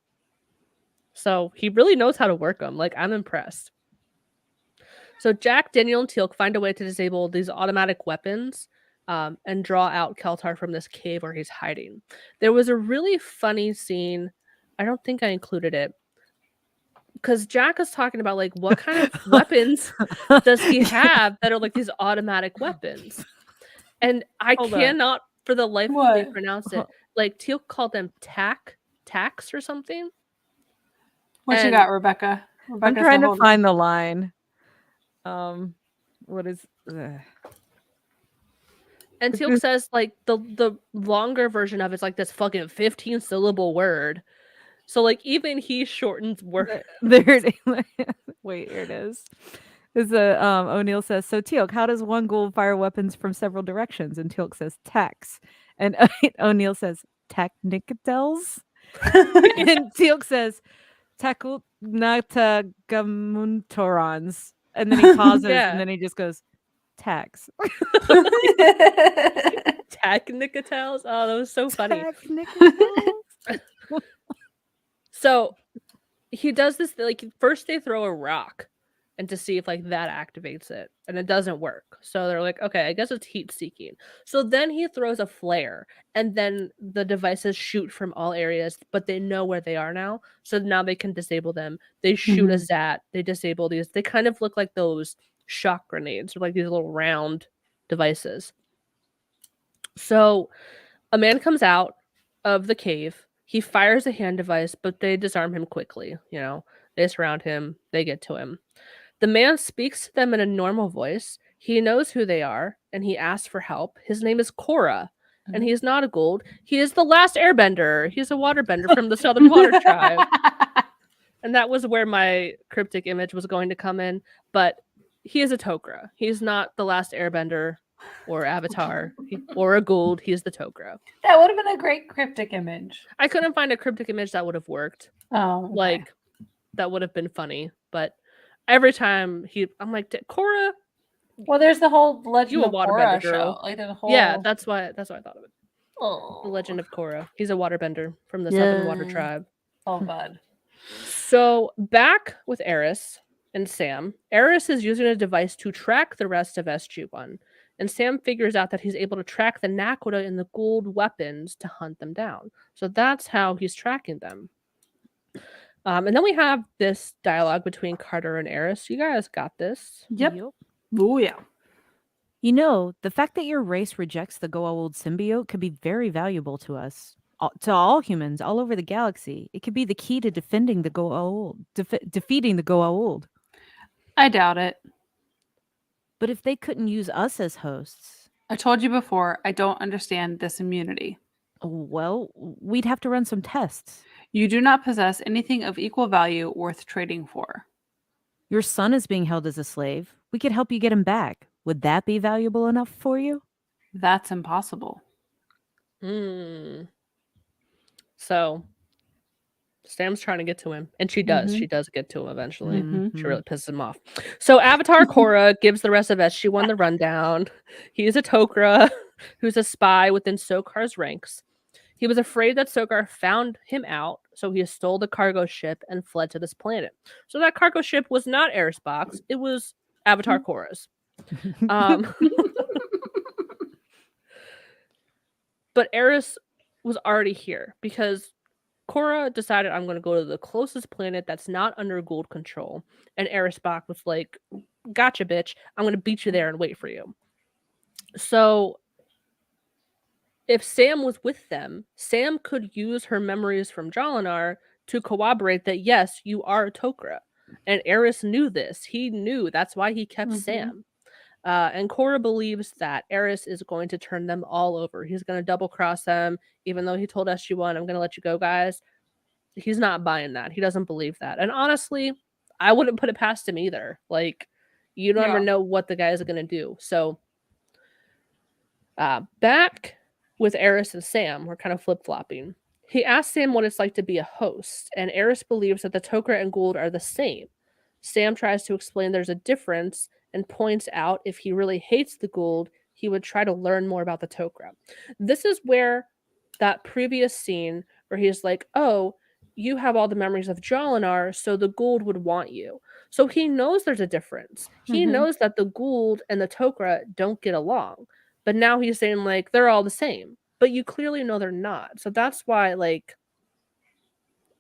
So he really knows how to work them. Like, I'm impressed. So Jack, Daniel, and Teal'c find a way to disable these automatic weapons and draw out Keltar from this cave where he's hiding. There was a really funny scene. I don't think I included it. Because Jack is talking about, like, what kind of weapons does he have that are, like, these automatic weapons? And I cannot, for the life of me, pronounce it. Like, Teal'c called them tax or something. What you And- got, Rebecca? I'm Rebecca's trying the to whole- find the line. What is? And Teal'c says like the longer version of it's like this fucking 15-syllable word. So like even he shortens words. There it is. Wait, here it is. Is O'Neill says, so Teal'c, how does one ghoul fire weapons from several directions? And Teal'c says, tax. And O'Neill says, technicatels. And Teal'c says, takunatagamuntorons. And then he pauses Yeah. and then he just goes, tax. Technicatels. Oh, that was so funny. Technicatels. So he does this like first they throw a rock and to see if like that activates it and it doesn't work. So they're like, okay, I guess it's heat seeking. So then he throws a flare and then the devices shoot from all areas, but they know where they are now. So now they can disable them. They shoot a zat, they disable these. They kind of look like those shock grenades or like these little round devices. So a man comes out of the cave. He fires a hand device, but they disarm him quickly. You know, they surround him, they get to him. The man speaks to them in a normal voice. He knows who they are, and he asks for help. His name is Korra, and he is not a gold. He is the last airbender. He's a waterbender from the Southern Water Tribe. And that was where my cryptic image was going to come in. But he is a Tok'ra. He's not the last airbender or avatar or a gold. He's the Tok'ra. That would have been a great cryptic image. I couldn't find a cryptic image that would have worked. Oh, okay. Like, that would have been funny. But every time I'm like, Korra. Well, there's the whole Legend You a of waterbender Korra girl. show. Like the whole... Yeah, that's why I thought of it. Oh. The Legend of Korra. He's a waterbender from the Southern Water Yeah. Tribe. Oh, God. So back with Eris and Sam. Eris is using a device to track the rest of SG-1. And Sam figures out that he's able to track the Nakoda and the gold weapons to hunt them down. So that's how he's tracking them. And then we have this dialogue between Carter and Eris. You guys got this. Yep. Oh, yeah. You know, the fact that your race rejects the Goa'uld symbiote could be very valuable to us. To all humans all over the galaxy. It could be the key to defending the Goa'uld, defeating the Goa'uld. I doubt it. But if they couldn't use us as hosts, I told you before, I don't understand this immunity. well, we'd have to run some tests. You do not possess anything of equal value worth trading for. Your son is being held as a slave. We could help you get him back. Would that be valuable enough for you? That's impossible. So Sam's trying to get to him, and she does. She does get to him eventually. She really pisses him off. So Avatar Korra gives the rest of SG-1 the rundown. He is a Tok'ra who's a spy within Sokar's ranks. He was afraid that Sokar found him out, so he stole the cargo ship and fled to this planet. So that cargo ship was not Eris Box, it was Avatar Korra's. But Eris was already here because Korra decided I'm going to go to the closest planet that's not under Gould control. And Eris Bach was like, gotcha, bitch. I'm going to beat you there and wait for you. So if Sam was with them, Sam could use her memories from Jolinar to corroborate that, yes, you are a Tok'ra. And Eris knew this. He knew. That's why he kept Sam. And Korra believes that Eris is going to turn them all over. He's going to double cross them, even though he told SG-1, I'm going to let you go, guys. He's not buying that. He doesn't believe that. And honestly, I wouldn't put it past him either. Like, you never know what the guys are going to do. So, back with Eris and Sam, we're kind of flip-flopping. He asks Sam what it's like to be a host, and Eris believes that the Tok'ra and Gould are the same. Sam tries to explain there's a difference and points out if he really hates the Gould, he would try to learn more about the Tok'ra. This is where that previous scene where he's like, oh, you have all the memories of Jolinar, so the Gould would want you. So he knows there's a difference. He knows that the Gould and the Tok'ra don't get along. But now he's saying, like, they're all the same. But you clearly know they're not. So that's why, like,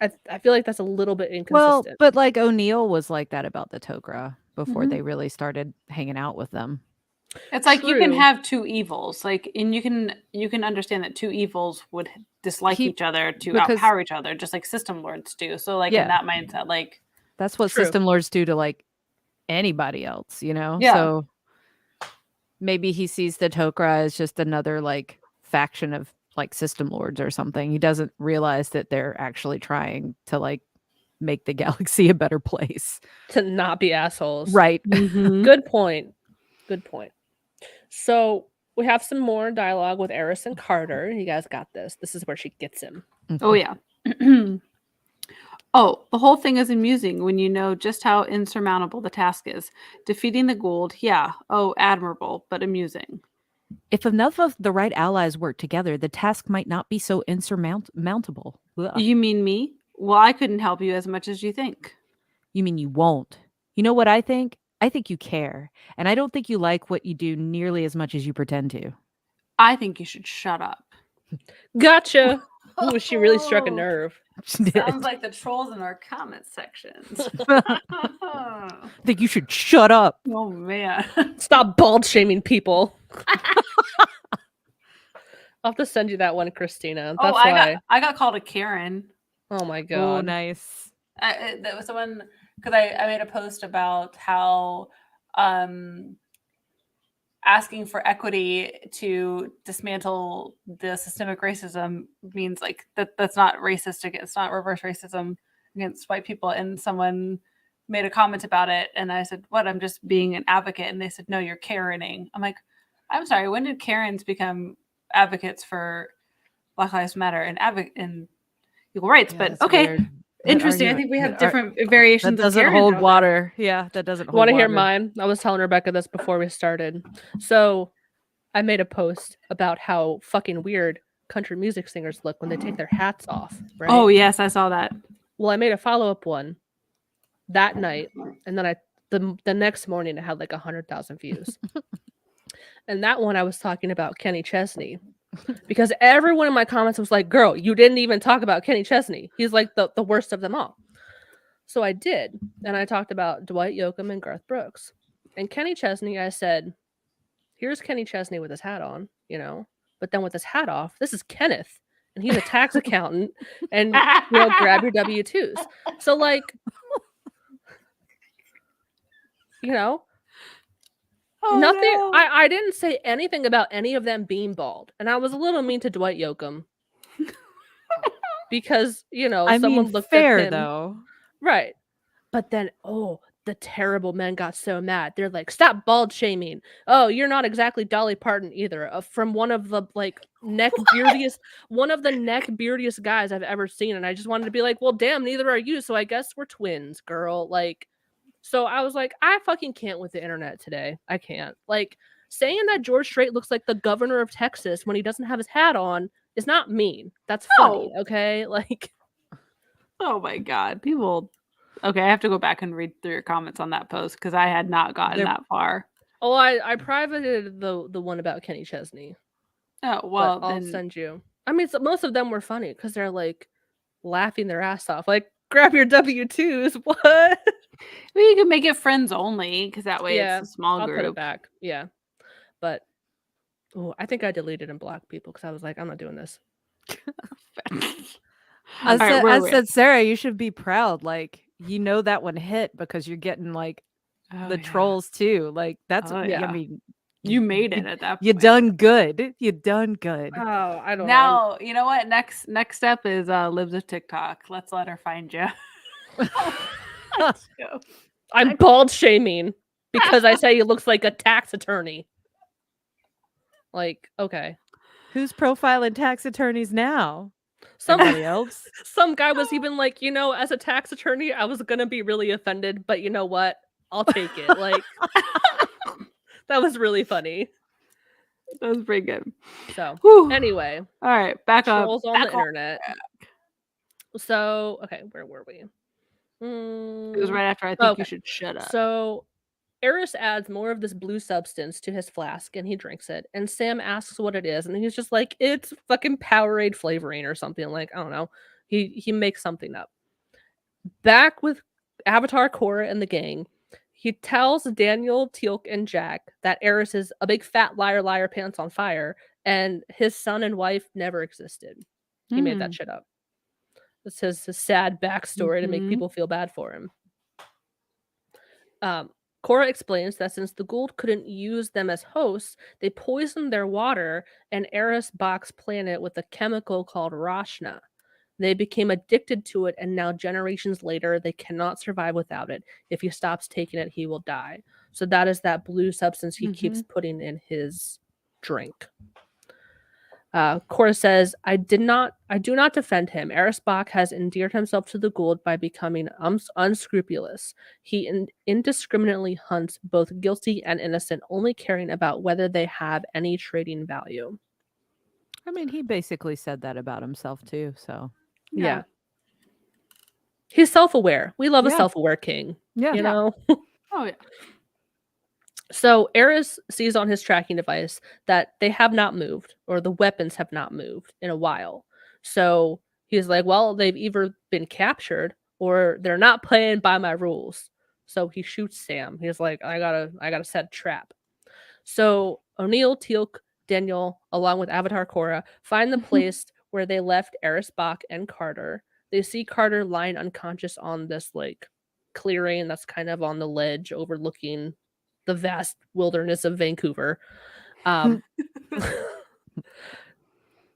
I feel like that's a little bit inconsistent. Well, but like O'Neill was like that about the Tok'ra before they really started hanging out with them. It's like you can True. have two evils, like, and you can understand that two evils would dislike He- each other to because- outpower each other, just like system lords do. So, like, Yeah. in that mindset, like, That's what True. system lords do to like anybody else, you know? Yeah. So maybe he sees the Tok'ra as just another like faction of like system lords or something. He doesn't realize that they're actually trying to like make the galaxy a better place. To not be assholes. Right. Good point. Good point. So we have some more dialogue with Eris and Carter. You guys got this. This is where she gets him. Oh yeah. Oh, the whole thing is amusing when you know just how insurmountable the task is. Defeating the Gould, yeah. Oh, admirable, but amusing. If enough of the right allies work together, the task might not be so insurmountable. Ugh. You mean me? Well, I couldn't help you as much as you think. You mean you won't? You know what I think? I think you care. And I don't think you like what you do nearly as much as you pretend to. I think you should shut up. Gotcha. Ooh, she really struck a nerve. She did. Sounds like the trolls in our comment sections. I think you should shut up. Oh man. Stop bald shaming people. I'll have to send you that one, Christina. That's why. I got called a Karen. Oh my Oh, god. nice. That was someone because I made a post about how asking for equity to dismantle the systemic racism means like that's not racist. It's not reverse racism against white people. And someone made a comment about it, and I said, "What? I'm just being an advocate." And they said, "No, you're Karening." I'm like, "I'm sorry. When did Karens become advocates for Black Lives Matter and equal rights?" Yeah, but that's okay. weird. Interesting. I think we have different variations. That doesn't of Karen hold out water. Yeah, that doesn't hold Want to hear water. mine? I was telling Rebecca this before we started. So I made a post about how fucking weird country music singers look when they take their hats off. Right? Oh yes, I saw that. Well, I made a follow-up one that night, and then the next morning it had like 100,000 views. And that one I was talking about Kenny Chesney. Because everyone in my comments was like, "Girl, you didn't even talk about Kenny Chesney. He's like the worst of them all." So I did, and I talked about Dwight Yoakam and Garth Brooks. And Kenny Chesney, I said, "Here's Kenny Chesney with his hat on, you know, but then with his hat off, this is Kenneth, and he's a tax accountant, and grab your W-2s." So like, nothing. No. I didn't say anything about any of them being bald, and I was a little mean to Dwight Yoakam because I someone mean, looked fair at him, though. right? But then, the terrible men got so mad. They're like, "Stop bald shaming. Oh, you're not exactly Dolly Parton either." From one of the neck beardiest guys I've ever seen, and I just wanted to be like, "Well, damn, neither are you. So I guess we're twins, girl." Like. So I was like, I fucking can't with the internet today. I can't. Like, saying that George Strait looks like the governor of Texas when he doesn't have his hat on is not mean. That's funny, okay? Like, oh my god, people. Okay, I have to go back and read through your comments on that post because I had not gotten that far. Oh, I privated the one about Kenny Chesney. Oh well, I'll send you. I mean, most of them were funny because they're like laughing their ass off. Like, grab your W-2s. What? Well, you can make it friends only because that way it's a small I'll group. put it back. Yeah, but I think I deleted and blocked people because I was like, I'm not doing this. I said, Sarah, you should be proud. Like, that one hit because you're getting like the trolls too. Like, that's I mean, you made it at that point. You done good. You done good. Oh, I don't know. Now, you know what? Next step is Libs of TikTok. Let's let her find you. Let's go. I'm bald shaming because I say he looks like a tax attorney. Like, okay. Who's profiling tax attorneys now? Somebody else? Some guy was even like, as a tax attorney, I was gonna be really offended, but you know what? I'll take it. Like, that was really funny. That was pretty good. So, anyway. All right, back up. Trolls on the internet. So, okay, where were we? It was right after I think you should shut up. So Eris adds more of this blue substance to his flask and he drinks it. And Sam asks what it is, and he's just like, it's fucking Powerade flavoring or something. Like, I don't know. He makes something up. Back with Avatar Korra and the gang, He tells Daniel, Teal'c, and Jack that Eris is a big fat liar, pants on fire, and his son and wife never existed. He made that shit up. This is his sad backstory to make people feel bad for him. Cora explains that since the Gould couldn't use them as hosts, they poisoned their water and Eris Bach's planet with a chemical called Rashna. They became addicted to it, and now generations later, they cannot survive without it. If he stops taking it, he will die. So that is that blue substance he keeps putting in his drink. Cora says, I do not defend him. Eris Bach has endeared himself to the Gould by becoming unscrupulous. He indiscriminately hunts both guilty and innocent, only caring about whether they have any trading value. I mean, he basically said that about himself too, so. Yeah. He's self-aware. We love a self-aware king. Yeah. You know? Oh, yeah. So Eris sees on his tracking device that they have not moved, or the weapons have not moved in a while. So he's like, well, they've either been captured or they're not playing by my rules. So he shoots Sam. He's like, I gotta set a trap. So O'Neill, Teal'c, Daniel, along with Avatar Korra, find the place where they left Eris Bach and Carter. They see Carter lying unconscious on this like clearing that's kind of on the ledge overlooking the vast wilderness of Vancouver.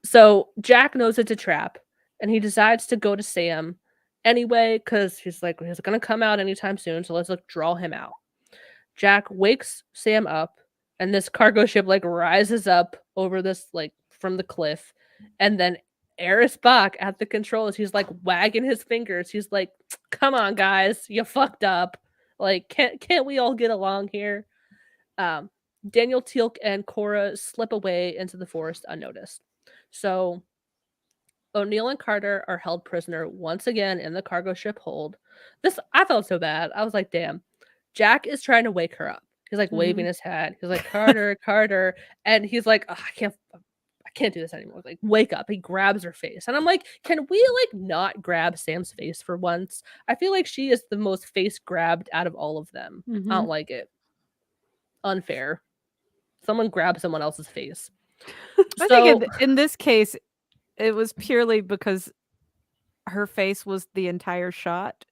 So Jack knows it's a trap, and he decides to go to Sam anyway because he's like, he's going to come out anytime soon, so let's draw him out. Jack wakes Sam up, and this cargo ship like rises up over this like from the cliff, and then Eris Bach at the controls, he's like wagging his fingers. He's like, "Come on, guys, you fucked up. Like, can't we all get along here?" Daniel, Teal'c, and Cora slip away into the forest unnoticed. So O'Neill and Carter are held prisoner once again in the cargo ship hold. This I felt so bad. I was like, damn. Jack is trying to wake her up. He's like waving his hat. He's like, Carter, Carter. And he's like, oh, I can't do this anymore. Like, wake up. He grabs her face. And I'm like, can we like not grab Sam's face for once? I feel like she is the most face grabbed out of all of them. I don't like it. Unfair. Someone grab someone else's face. I think in this case, it was purely because her face was the entire shot.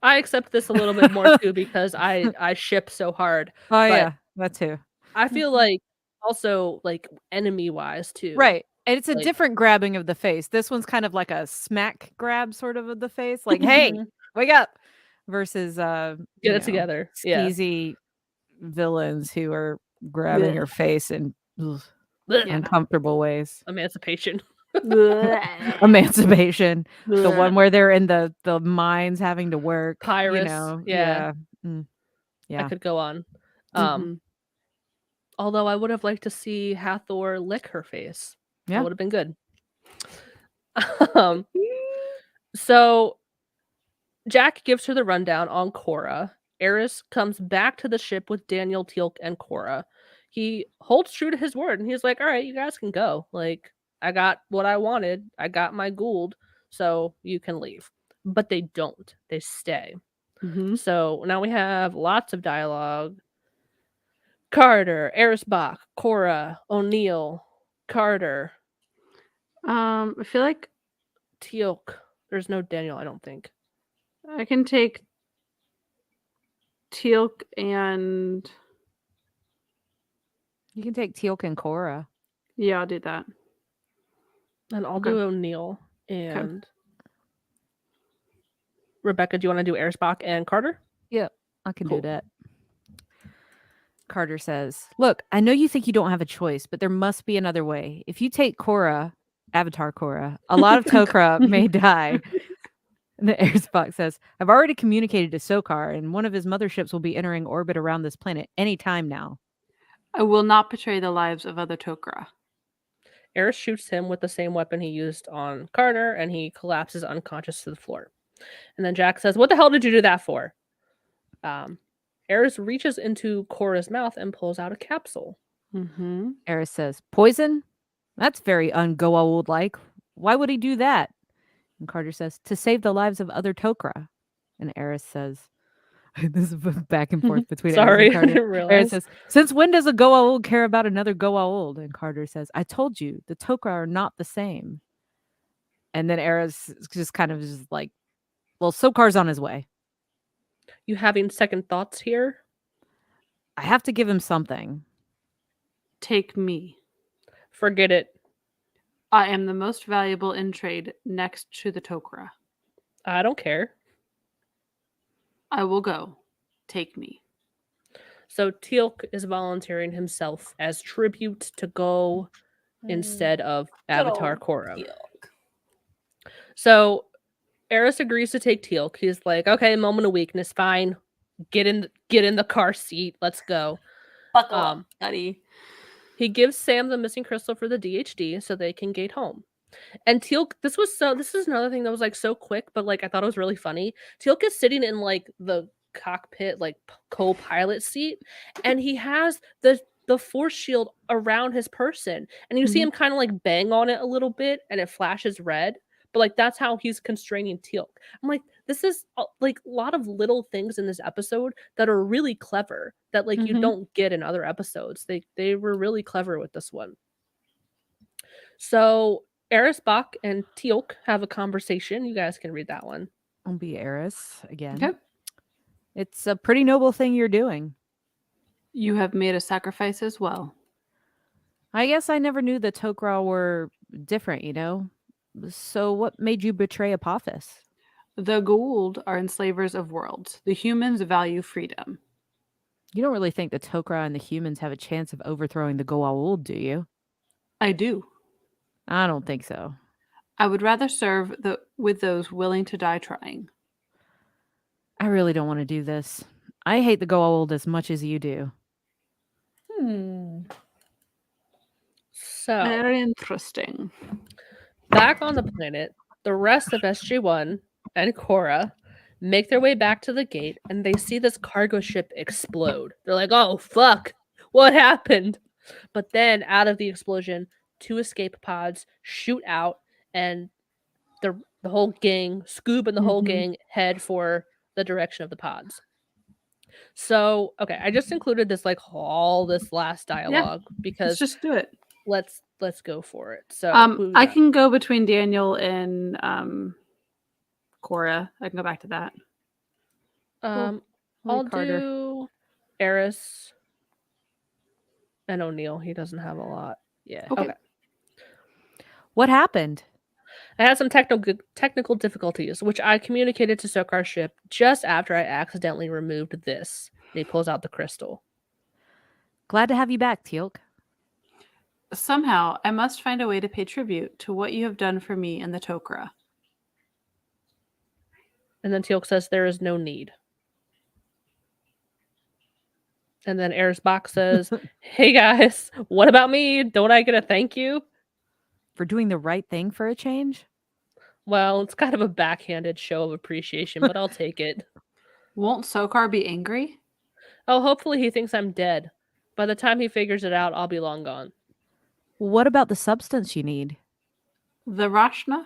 I accept this a little bit more too because I ship so hard. Oh yeah, that too. I feel like also like enemy wise too. Right. And it's a different grabbing of the face. This one's kind of like a smack grab sort of the face. Like, hey, wake up. Versus get it together. Skeezy villains who are grabbing your face in uncomfortable ways. Emancipation. Emancipation. The one where they're in the mines having to work. Pirates. You know? Yeah. Yeah. I could go on. Although I would have liked to see Hathor lick her face. Yeah. That would have been good. So Jack gives her the rundown on Cora. Eris comes back to the ship with Daniel, Teal'c, and Cora. He holds true to his word, and he's like, all right, you guys can go. Like, I got what I wanted. I got my Gould, so you can leave. But they don't. They stay. So now we have lots of dialogue. Carter, Eris Bach, Cora, O'Neill, Carter. I feel like Teal'c. There's no Daniel, I don't think. I can take Teal'c and... You can take Teal'c and Cora. Yeah, I'll do that. And I'll do O'Neill. And Rebecca, do you want to do Eris Bach and Carter? Yep, I can do that. Carter says, look, I know you think you don't have a choice, but there must be another way. If you take Cora, Avatar Korra, a lot of Tok'ra may die. And the Eris Bach says, I've already communicated to Sokar, and one of his motherships will be entering orbit around this planet any time now. I will not betray the lives of other Tok'ra. Eris shoots him with the same weapon he used on Carter, and he collapses unconscious to the floor. And then Jack says, what the hell did you do that for? Eris reaches into Cora's mouth and pulls out a capsule. Eris says, poison? That's very un-Goa'uld-like. Why would he do that? And Carter says, to save the lives of other Tok'ra. And Eris says, This is back and forth between Aerys Sorry, and I Carter. didn't Aerys realize. says, "Since when does a Goa'uld care about another Goa'uld?" And Carter says, "I told you, the Tok'ra are not the same." And then Aerys just kind of is like, "Well, Sokar's on his way. You having second thoughts here? I have to give him something." Take me. Forget it. I am the most valuable in trade next to the Tok'ra. I don't care. I will go. Take me. So Teal'c is volunteering himself as tribute to go instead of Avatar Korra. So Eris agrees to take Teal'c. He's like, okay, moment of weakness, fine. Get in the car seat. Let's go. Buckle up, buddy. He gives Sam the missing crystal for the DHD so they can gate home. And Teal'c, this is another thing that was like so quick, but like I thought it was really funny. Teal'c is sitting in like the cockpit, like co-pilot seat, and he has the force shield around his person, and you see him kind of like bang on it a little bit, and it flashes red. But like that's how he's constraining Teal'c. I'm like, this is like a lot of little things in this episode that are really clever that like you don't get in other episodes. They were really clever with this one. So Eris, Bach, and Teal'c have a conversation. You guys can read that one. I'll be Aerys again. Okay. It's a pretty noble thing you're doing. You have made a sacrifice as well. I guess I never knew the Tok'ra were different, So what made you betray Apophis? The Goa'uld are enslavers of worlds. The humans value freedom. You don't really think the Tok'ra and the humans have a chance of overthrowing the Goa'uld, do you? I do. I don't think so. I would rather serve with those willing to die trying. I really don't want to do this. I hate the Goa'uld as much as you do. So Very interesting. back on the planet, the rest of SG-1 and Korra make their way back to the gate, and they see this cargo ship explode. They're like, "Oh fuck, what happened?" But then, out of the explosion, 2 escape pods shoot out, and the whole gang, Scoob and the whole gang, head for the direction of the pods. So, okay, I just included this like all this last dialogue because Let's just do it. let's go for it. So, I can go between Daniel and Korra. I can go back to that. I'll Carter. do Eris and O'Neill. He doesn't have a lot. Yeah. Okay. What happened? I had some technical difficulties, which I communicated to Sokar's ship just after I accidentally removed this. And he pulls out the crystal. Glad to have you back, Teal'c. Somehow, I must find a way to pay tribute to what you have done for me and the Tok'ra. And then Teal'c says there is no need. And then Eris Bach says, "Hey guys, what about me? Don't I get a thank you?" For doing the right thing for a change? Well, it's kind of a backhanded show of appreciation, but I'll take it. Won't Sokar be angry? Oh, hopefully he thinks I'm dead. By the time he figures it out, I'll be long gone. What about the substance you need? The Rashna?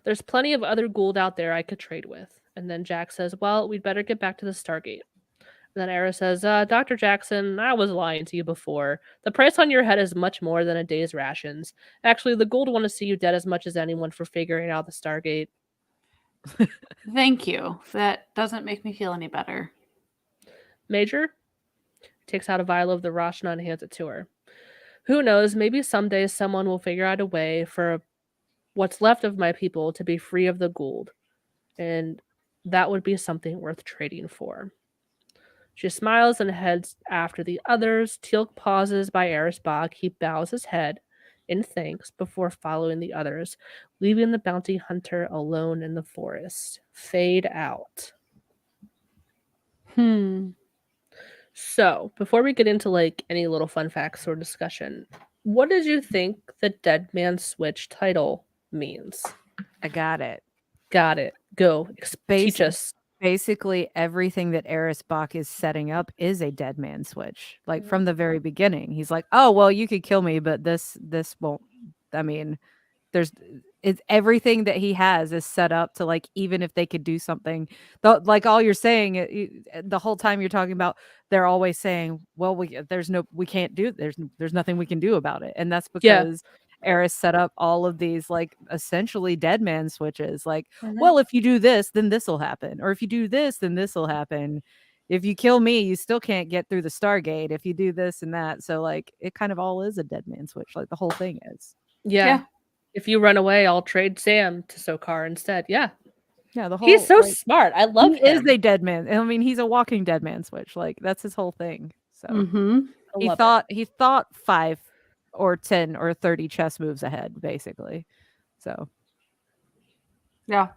There's plenty of other Goa'uld out there I could trade with. And then Jack says, well, we'd better get back to the Stargate. And then Era says, Dr. Jackson, I was lying to you before. The price on your head is much more than a day's rations. Actually, the Goa'uld want to see you dead as much as anyone for figuring out the Stargate. Thank you. That doesn't make me feel any better. Major takes out a vial of the Rashna and hands it to her. Who knows, maybe someday someone will figure out a way for what's left of my people to be free of the Goa'uld. And that would be something worth trading for. She smiles and heads after the others. Teal'c pauses by Eris Bach. He bows his head in thanks before following the others, leaving the bounty hunter alone in the forest. Fade out. So, before we get into like any little fun facts or discussion, what did you think the Deadman Switch title means? I got it. Got it. Go. Teach us. Basically, everything that Eris Bach is setting up is a Deadman Switch. Like from the very beginning, he's like, "Oh, well, you could kill me, but this won't." I mean, it's everything that he has is set up to like, even if they could do something, like all you're saying, the whole time you're talking about, they're always saying, well, we can't do, there's nothing we can do about it. And that's because Eris set up all of these like essentially Deadman switches. Like, well, if you do this, then this will happen. Or if you do this, then this will happen. If you kill me, you still can't get through the Stargate. If you do this and that. So like it kind of all is a Deadman switch. Like the whole thing is. Yeah. If you run away, I'll trade Sam to Sokar instead. Yeah. Yeah, the whole He's so smart. I love him. He is a dead man. I mean, he's a walking Deadman switch. Like that's his whole thing. So he thought 5 or 10 or 30 chess moves ahead, basically. So yeah.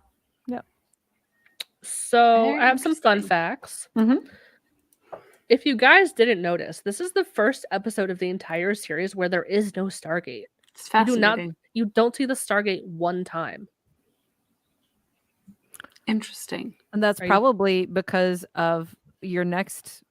So I have some fun facts. If you guys didn't notice, this is the first episode of the entire series where there is no Stargate. It's fascinating. You don't see the Stargate one time. Interesting. And that's probably because of your next,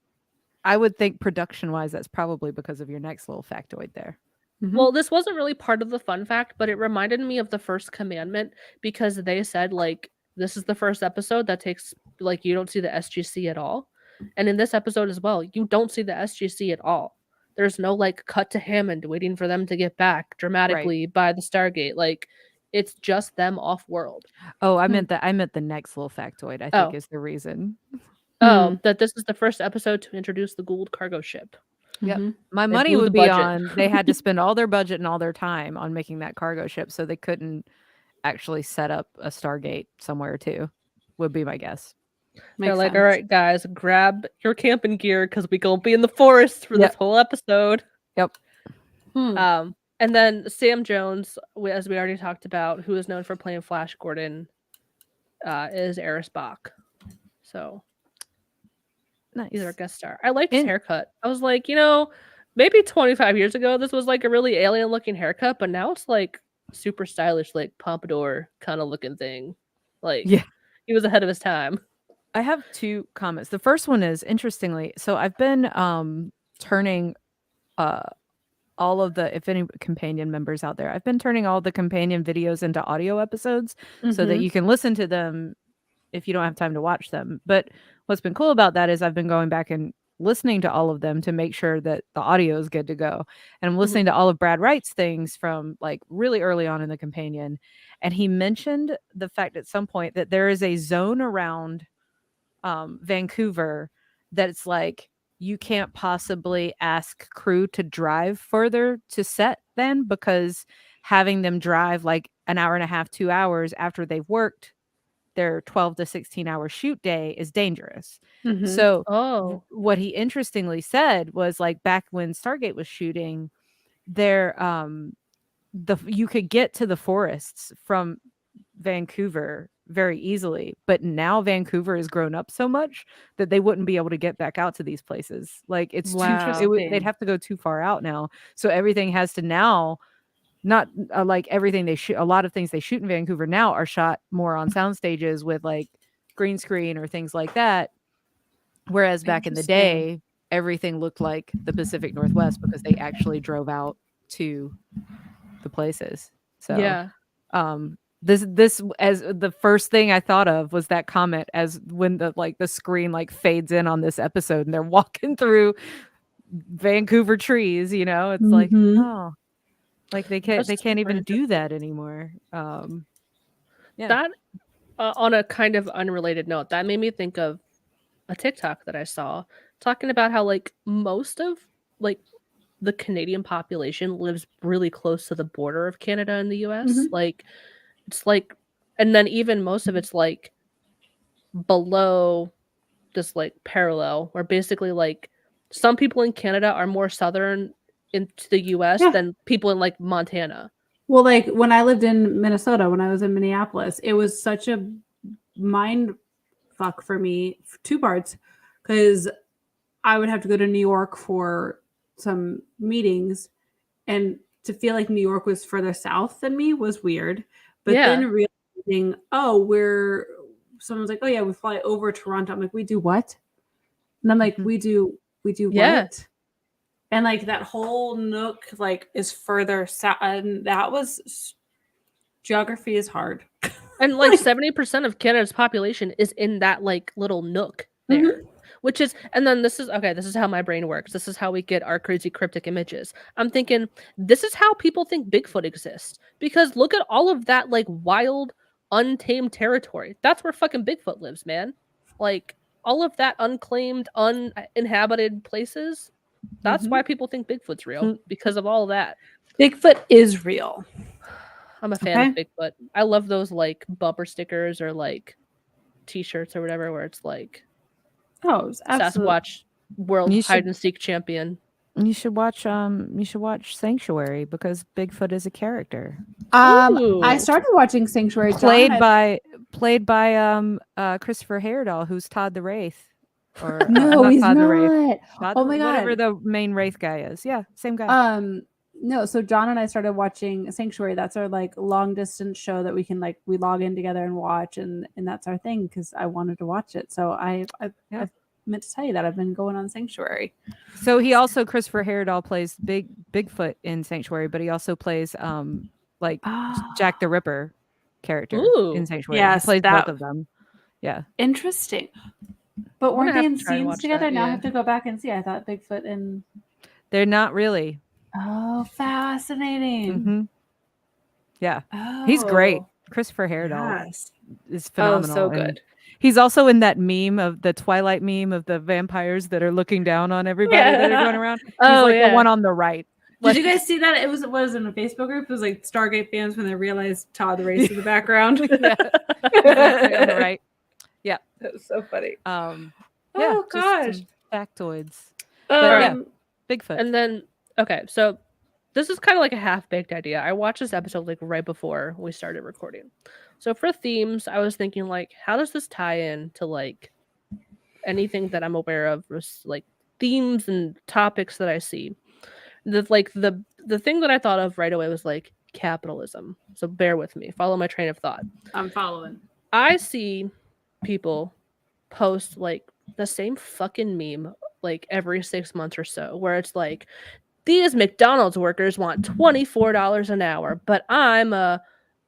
I would think production wise, that's probably because of your next little factoid there. Well, this wasn't really part of the fun fact, but it reminded me of the first commandment because they said like, this is the first episode that takes like, you don't see the SGC at all. And in this episode as well, you don't see the SGC at all. There's no like cut to Hammond waiting for them to get back dramatically by the Stargate. Like it's just them off world. Oh, I meant the next little factoid, I think is the reason. Oh, that this is the first episode to introduce the Gould cargo ship. Yep. My money would be on they had to spend all their budget and all their time on making that cargo ship, so they couldn't actually set up a Stargate somewhere too, would be my guess. They're like, all right, guys, grab your camping gear because we gonna be in the forest for this whole episode. Yep. And then Sam Jones, as we already talked about, who is known for playing Flash Gordon, is Eris Bach. So nice. He's our guest star. I liked his haircut. I was like, maybe 25 years ago, this was like a really alien looking haircut, but now it's like super stylish, like pompadour kind of looking thing. Like, he was ahead of his time. I have 2 comments. The first one is, interestingly, so I've been turning all of the, if any companion members out there, I've been turning all the companion videos into audio episodes so that you can listen to them if you don't have time to watch them. But what's been cool about that is I've been going back and listening to all of them to make sure that the audio is good to go. And I'm listening to all of Brad Wright's things from like really early on in the companion. And he mentioned the fact at some point that there is a zone around Vancouver that's like, you can't possibly ask crew to drive further to set then, because having them drive like an hour and a half, 2 hours after they've worked their 12 to 16 hour shoot day is dangerous. So what he interestingly said was like back when Stargate was shooting there, you could get to the forests from Vancouver very easily, but now Vancouver has grown up so much that they wouldn't be able to get back out to these places. Like it's they'd have to go too far out now. So everything has to now not like everything they shoot. A lot of things they shoot in Vancouver now are shot more on sound stages with like green screen or things like that. Whereas back in the day, everything looked like the Pacific Northwest because they actually drove out to the places. So this as the first thing I thought of was that comment as when the screen like fades in on this episode and they're walking through Vancouver trees, it's like, oh, like they can't even do that anymore. That on a kind of unrelated note, that made me think of a TikTok that I saw talking about how like most of like the Canadian population lives really close to the border of Canada and the US. Like it's like, and then even most of it's like below this like parallel where basically like some people in Canada are more southern into the US than people in like Montana. Well, like when I lived in Minnesota, when I was in Minneapolis, it was such a mind fuck for me, 2 parts, because I would have to go to New York for some meetings, and to feel like New York was further south than me was weird. But then realizing, someone's like, oh yeah, we fly over Toronto. I'm like, we do what? And I'm like, we do what? And like that whole nook like is further south, and that was Geography is hard. And like 70% of Canada's population is in that like little nook there. Which is, and then this is how my brain works. This is how we get our crazy cryptic images. I'm thinking, this is how people think Bigfoot exists. Because look at all of that like wild, untamed territory. That's where fucking Bigfoot lives, man. Like all of that unclaimed, uninhabited places. That's why people think Bigfoot's real. Because of all of that. Bigfoot is real. I'm a fan of Bigfoot. I love those like bumper stickers or like t-shirts or whatever where it's like Sasquatch world hide and seek champion. You should watch Sanctuary because Bigfoot is a character. I started watching Sanctuary played by Christopher Heyerdahl, who's Todd the Wraith. Or no, he's Todd not. The Wraith. Oh my god. Whatever the main Wraith guy is. Yeah, same guy. No, so John and I started watching Sanctuary. That's our like long distance show that we can like we log in together and watch, and that's our thing because I wanted to watch it. So I've meant to tell you that I've been going on Sanctuary. So he also Christopher Heyerdahl plays Bigfoot in Sanctuary, but he also plays Jack the Ripper character in Sanctuary. Yes, he plays both of them. Yeah, interesting. But weren't they in scenes together? Now I have to go back and see. I thought Bigfoot and they're not really. Oh, fascinating. Yeah. He's great. Christopher Heyerdahl is phenomenal. Oh, so good. He's also in that meme of the Twilight meme of the vampires that are looking down on everybody that are going around. He's the one on the right. Did you guys see that? It was in a Facebook group. It was like Stargate fans when they realized Todd the Wraith in the background. On the right. Yeah. That was so funny. Oh gosh. Factoids. But, Bigfoot. And then okay, so this is kind of like a half-baked idea. I watched this episode like right before we started recording. So for themes, I was thinking like, how does this tie in to like anything that I'm aware of, like themes and topics that I see? The thing that I thought of right away was like capitalism. So bear with me, follow my train of thought. I'm following. I see people post like the same fucking meme like every 6 months or so, where it's like, these McDonald's workers want $24 an hour, but I'm a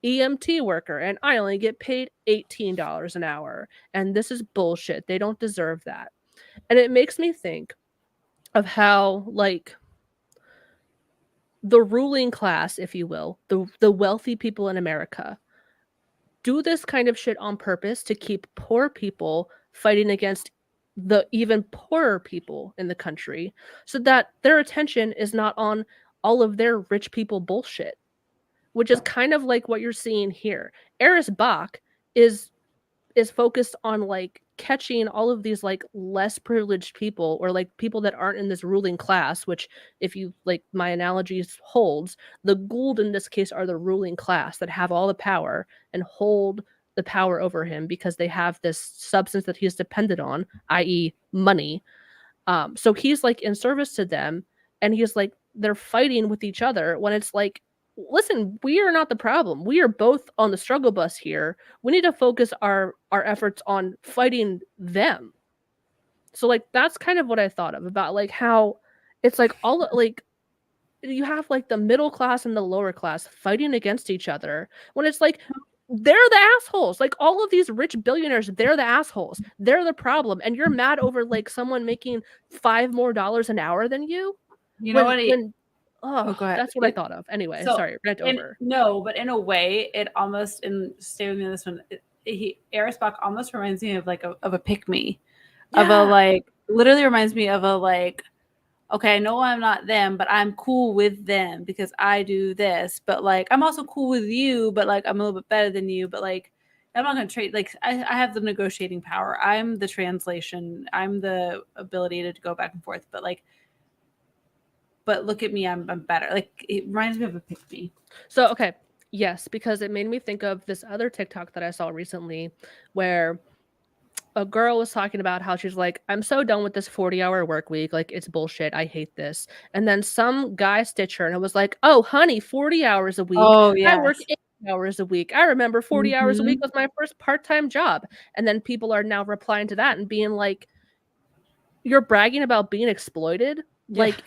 EMT worker and I only get paid $18 an hour. And this is bullshit. They don't deserve that. And it makes me think of how, like, the ruling class, if you will, the wealthy people in America, do this kind of shit on purpose to keep poor people fighting against the even poorer people in the country so that their attention is not on all of their rich people bullshit, which is kind of like what you're seeing here. Eris Bach is focused on like catching all of these like less privileged people or like people that aren't in this ruling class, which if you like my analogies holds, the Gould in this case are the ruling class that have all the power and hold the power over him because they have this substance that he's dependent on, i.e. money. So he's like in service to them and he's like, they're fighting with each other when it's like, listen, we are not the problem. We are both on the struggle bus here. We need to focus our efforts on fighting them. So like, that's kind of what I thought of about like how it's like all like you have like the middle class and the lower class fighting against each other when it's like, they're the assholes. Like all of these rich billionaires, they're the assholes. They're the problem. And you're mad over like someone making $5 more an hour than you. You know what? Go ahead. That's what I thought of. Anyway, sorry, rant over. No, but in a way, it almost, and stay with me on this one, Eris Bach almost reminds me of like of a pick-me. Yeah. Of a like, literally reminds me of a like, okay, I know I'm not them, but I'm cool with them because I do this. But like, I'm also cool with you, but like, I'm a little bit better than you. But like, I'm not going to trade. Like, I have the negotiating power. I'm the translation. I'm the ability to go back and forth. But like, but look at me, I'm better. Like, it reminds me of a pick-me. So, okay. Yes, because it made me think of this other TikTok that I saw recently where a girl was talking about how she's like, I'm so done with this 40-hour work week. Like, it's bullshit. I hate this. And then some guy stitched her and it was like, oh, honey, 40 hours a week. Oh, yes. I work 8 hours a week. I remember 40 hours a week was my first part-time job. And then people are now replying to that and being like, you're bragging about being exploited? Like,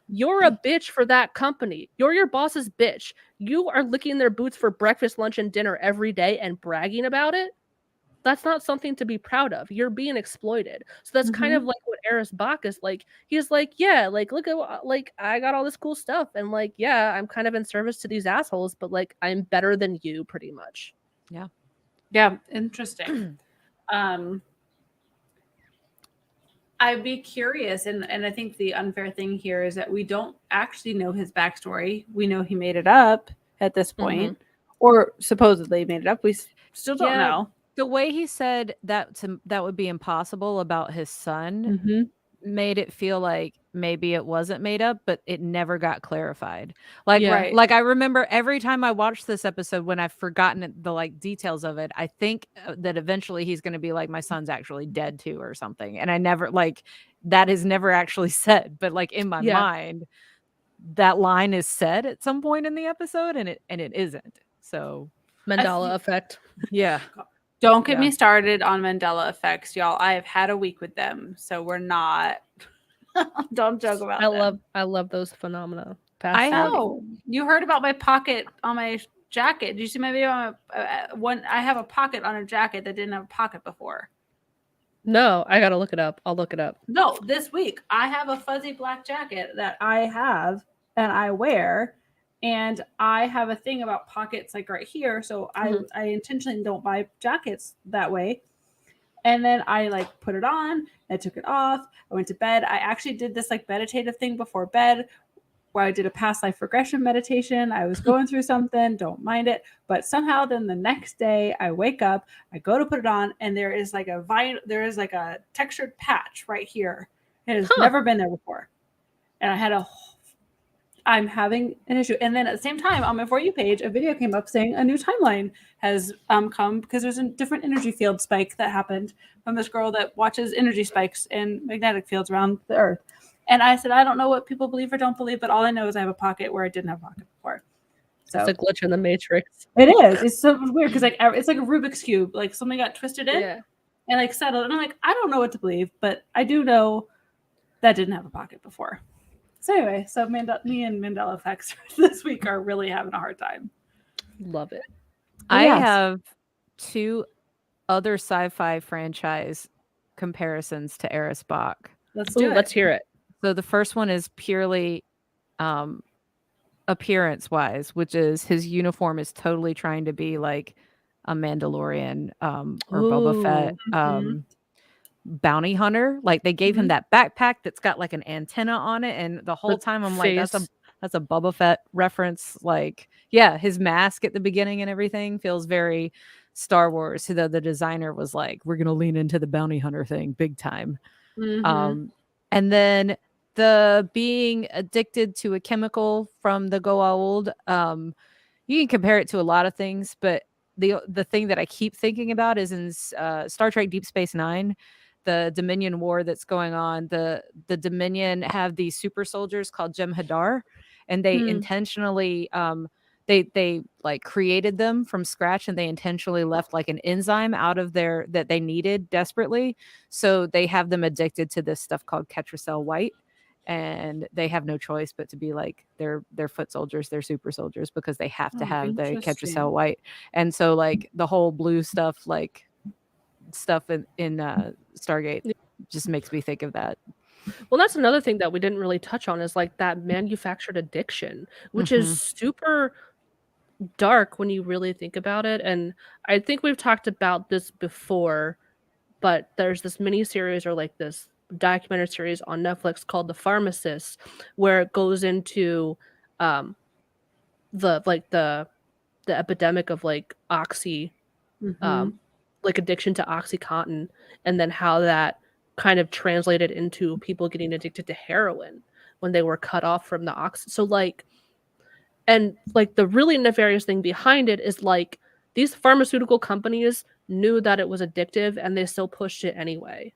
You're a bitch for that company. You're your boss's bitch. You are licking their boots for breakfast, lunch, and dinner every day and bragging about it. That's not something to be proud of. You're being exploited. So that's kind of like what Eris Bach is like. He's like, yeah, like, look at, like, I got all this cool stuff. And like, yeah, I'm kind of in service to these assholes, but like, I'm better than you pretty much. Yeah. Yeah. Interesting. I'd be curious. And I think the unfair thing here is that we don't actually know his backstory. We know he made it up at this point, or supposedly made it up. We still don't know. The way he said that would be impossible about his son made it feel like maybe it wasn't made up, but it never got clarified. Like, like I remember every time I watched this episode, when I've forgotten the like details of it, I think that eventually he's going to be like, my son's actually dead too or something. And I never, like, that is never actually said, but like in my mind, that line is said at some point in the episode, and it isn't. So Mandela effect. Yeah. Don't get me started on Mandela effects, y'all. I have had a week with them, so we're not. Don't joke about them. I love those phenomena. I know. You heard about my pocket on my jacket. Did you see my video? I have a pocket on a jacket that didn't have a pocket before. No, I gotta look it up. I'll look it up. No, this week I have a fuzzy black jacket that I have and I wear. And I have a thing about pockets like right here. So I intentionally don't buy jackets that way. And then I like put it on. I took it off. I went to bed. I actually did this like meditative thing before bed where I did a past life regression meditation. I was going through something. Don't mind it. But somehow then the next day I wake up, I go to put it on, and there is like a textured patch right here. It has never been there before. And I had I'm having an issue. And then at the same time, on my For You page, a video came up saying a new timeline has come because there's a different energy field spike that happened from this girl that watches energy spikes and magnetic fields around the Earth. And I said, I don't know what people believe or don't believe, but all I know is I have a pocket where I didn't have a pocket before. So it's a glitch in the matrix. It is. It's so weird because like it's like a Rubik's Cube. Like something got twisted in and like settled. And I'm like, I don't know what to believe, but I do know that didn't have a pocket before. So anyway, so me and Mandela effects this week are really having a hard time. Love it. I have two other sci-fi franchise comparisons to Eris Bach. Let's do it. Let's hear it. So the first one is purely appearance-wise, which is his uniform is totally trying to be like a Mandalorian or Boba Fett. Bounty hunter, like they gave him that backpack that's got like an antenna on it, and the whole time I'm like, that's a Boba Fett reference. Like, yeah, his mask at the beginning and everything feels very Star Wars. So the designer was like, we're gonna lean into the bounty hunter thing big time. And then the being addicted to a chemical from the Goa'uld, you can compare it to a lot of things, but the thing that I keep thinking about is in Star Trek Deep Space Nine, the Dominion war that's going on. The Dominion have these super soldiers called Jem'Hadar, and they intentionally they like created them from scratch, and they intentionally left like an enzyme out of there that they needed desperately. So they have them addicted to this stuff called Ketracel White, and they have no choice but to be like they're foot soldiers, they're super soldiers, because they have to have the Ketracel White. And so like the whole blue stuff, like stuff in Stargate just makes me think of that. Well, that's another thing that we didn't really touch on is like that manufactured addiction, which is super dark when you really think about it. And I think we've talked about this before, but there's this mini series or like this documentary series on Netflix called The Pharmacist, where it goes into the epidemic of like like addiction to OxyContin, and then how that kind of translated into people getting addicted to heroin when they were cut off from the oxy. So like, and like the really nefarious thing behind it is like these pharmaceutical companies knew that it was addictive and they still pushed it anyway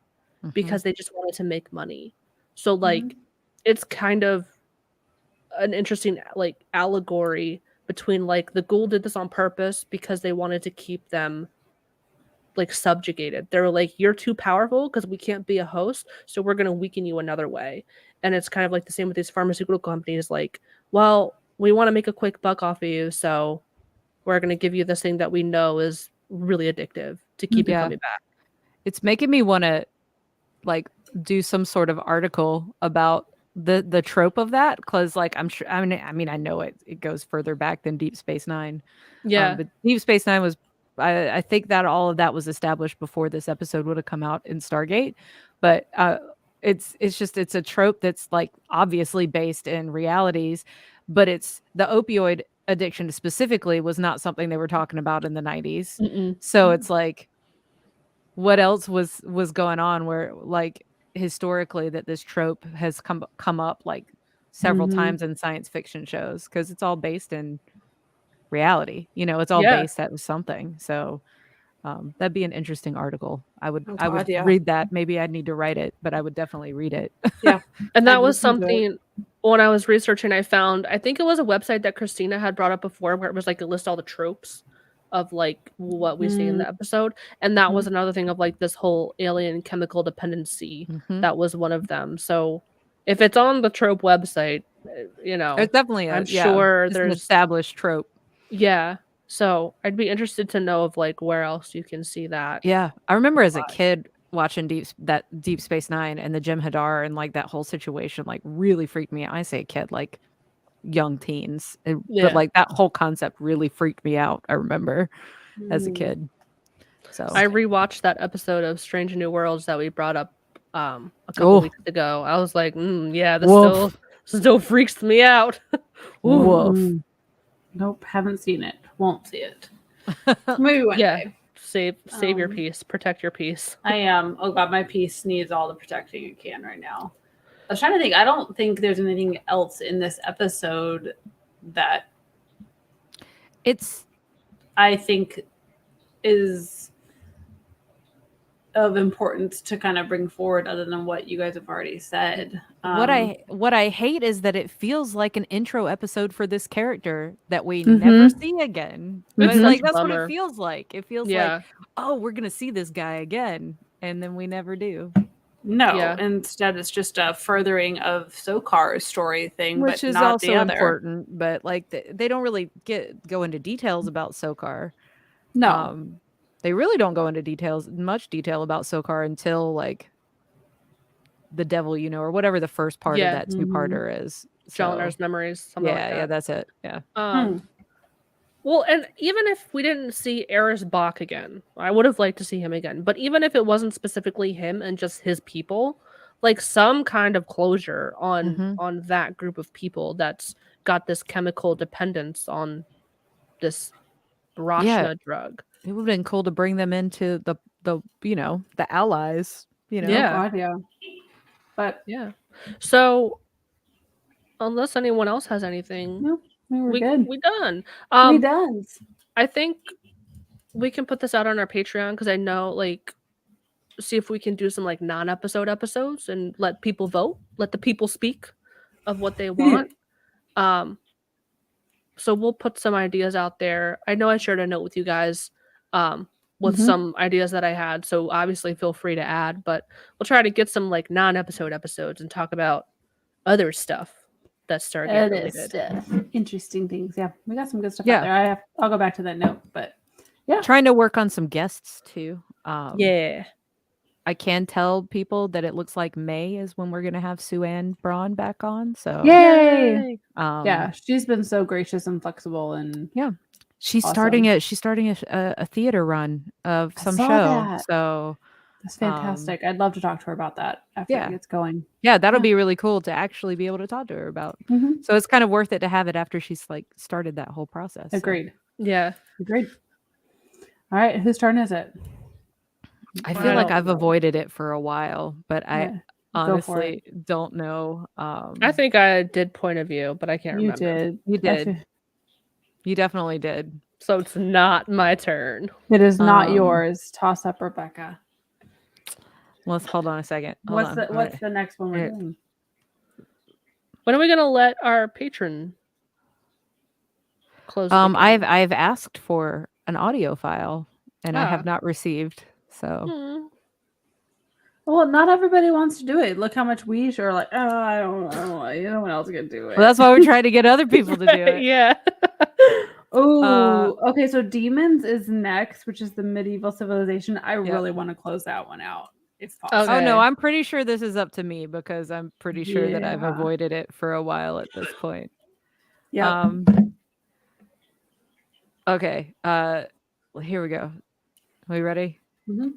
because they just wanted to make money. So like it's kind of an interesting like allegory between like the Ghoul did this on purpose because they wanted to keep them like subjugated. They were like, you're too powerful because we can't be a host, so we're going to weaken you another way. And it's kind of like the same with these pharmaceutical companies. Like, well, we want to make a quick buck off of you, so we're going to give you this thing that we know is really addictive to keep you coming back. It's making me want to like do some sort of article about the trope of that, because like I'm sure I mean I know it goes further back than Deep Space Nine. Yeah. But Deep Space Nine was I think that all of that was established before this episode would have come out in Stargate. But it's a trope that's like obviously based in realities, but it's the opioid addiction specifically was not something they were talking about in the 90s. So it's like, what else was going on where like historically that this trope has come up like several times in science fiction shows, because it's all based in reality, it's all based out of something. So that'd be an interesting article. I would read that. Maybe I'd need to write it, but I would definitely read it. And that was something when I was researching, I found, I think it was a website that Christina had brought up before where it was like it lists all the tropes of like what we see in the episode. And that was another thing of like this whole alien chemical dependency. That was one of them. So if it's on the trope website, there's definitely I'm sure it's there's an established trope. Yeah. So I'd be interested to know of like where else you can see that. Yeah. I remember as a kid watching Deep Space Nine and the Jim Hadar and like that whole situation like really freaked me out. I say a kid, like young teens, but like that whole concept really freaked me out. I remember as a kid. So I rewatched that episode of Strange New Worlds that we brought up a couple weeks ago. I was like, this still freaks me out. Woof. Nope, haven't seen it. Won't see it. Maybe one day. Save your peace. Protect your peace. I am. Oh god, my peace needs all the protecting it can right now. I was trying to think. I don't think there's anything else in this episode that I think is of importance to kind of bring forward other than what you guys have already said. What I hate is that it feels like an intro episode for this character that we never see again. But like that's what it feels like. It feels like, oh, we're gonna see this guy again, and then we never do. No, instead it's just a furthering of Sokar's story thing, which but is not also the other. important. But like they don't really go into details about Sokar. No. They really don't go into much detail about Sokar until like the devil, or whatever the first part of that two-parter is. Jalenar's memories. Something like that. Yeah, that's it. Yeah. Well, and even if we didn't see Eris Bach again, I would have liked to see him again. But even if it wasn't specifically him and just his people, like some kind of closure on that group of people that's got this chemical dependence on this Rashna drug. It would have been cool to bring them into the the allies. Yeah. But so unless anyone else has anything, no, we're good. We done. We done. I think we can put this out on our Patreon because I know like see if we can do some like non-episode episodes and let people vote, let the people speak of what they want. So we'll put some ideas out there. I know I shared a note with you guys with some ideas that I had. So obviously feel free to add, but we'll try to get some like non-episode episodes and talk about other stuff that's Stargate related. Interesting things. Yeah. We got some good stuff out there. I'll go back to that note, but trying to work on some guests too. I can tell people that it looks like May is when we're going to have Sue-Ann Braun back on. So yay! She's been so gracious and flexible, and she's starting a theater run of some show. That. So that's fantastic. I'd love to talk to her about that after it gets going. Yeah, that'll be really cool to actually be able to talk to her about. So it's kind of worth it to have it after she's like started that whole process. Agreed. So. Yeah. Agreed. All right, whose turn is it? I feel like I've avoided it for a while, but I honestly don't know. I think I did point of view, but I can't remember. You did. You definitely did. So it's not my turn. It is not yours. Toss up, Rebecca. Let's hold on a second. What's the next one we're doing? When are we gonna let our patron close? I've asked for an audio file and I have not received. So Well, not everybody wants to do it. Look how much we are like, oh, I don't know. No one else can do it. Well, that's why we're trying to get other people to do it. Yeah. Oh, okay. So Demons is next, which is the medieval civilization. I really want to close that one out, if possible. Okay. Oh no, I'm pretty sure this is up to me because I'm pretty sure that I've Yeah. avoided it for a while at this point. Yeah. Okay. Well, here we go. Are we ready? Mm-hmm.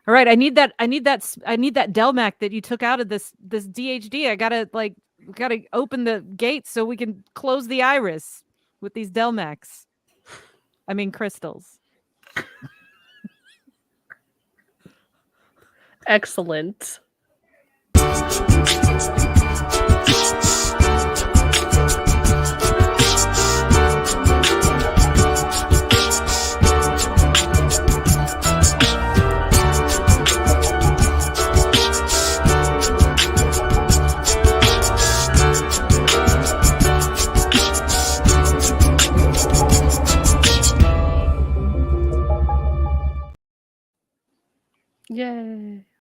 All right. I need that Delmac that you took out of this DHD. I gotta open the gates so we can close the iris with these Delmacs. I mean crystals. Excellent.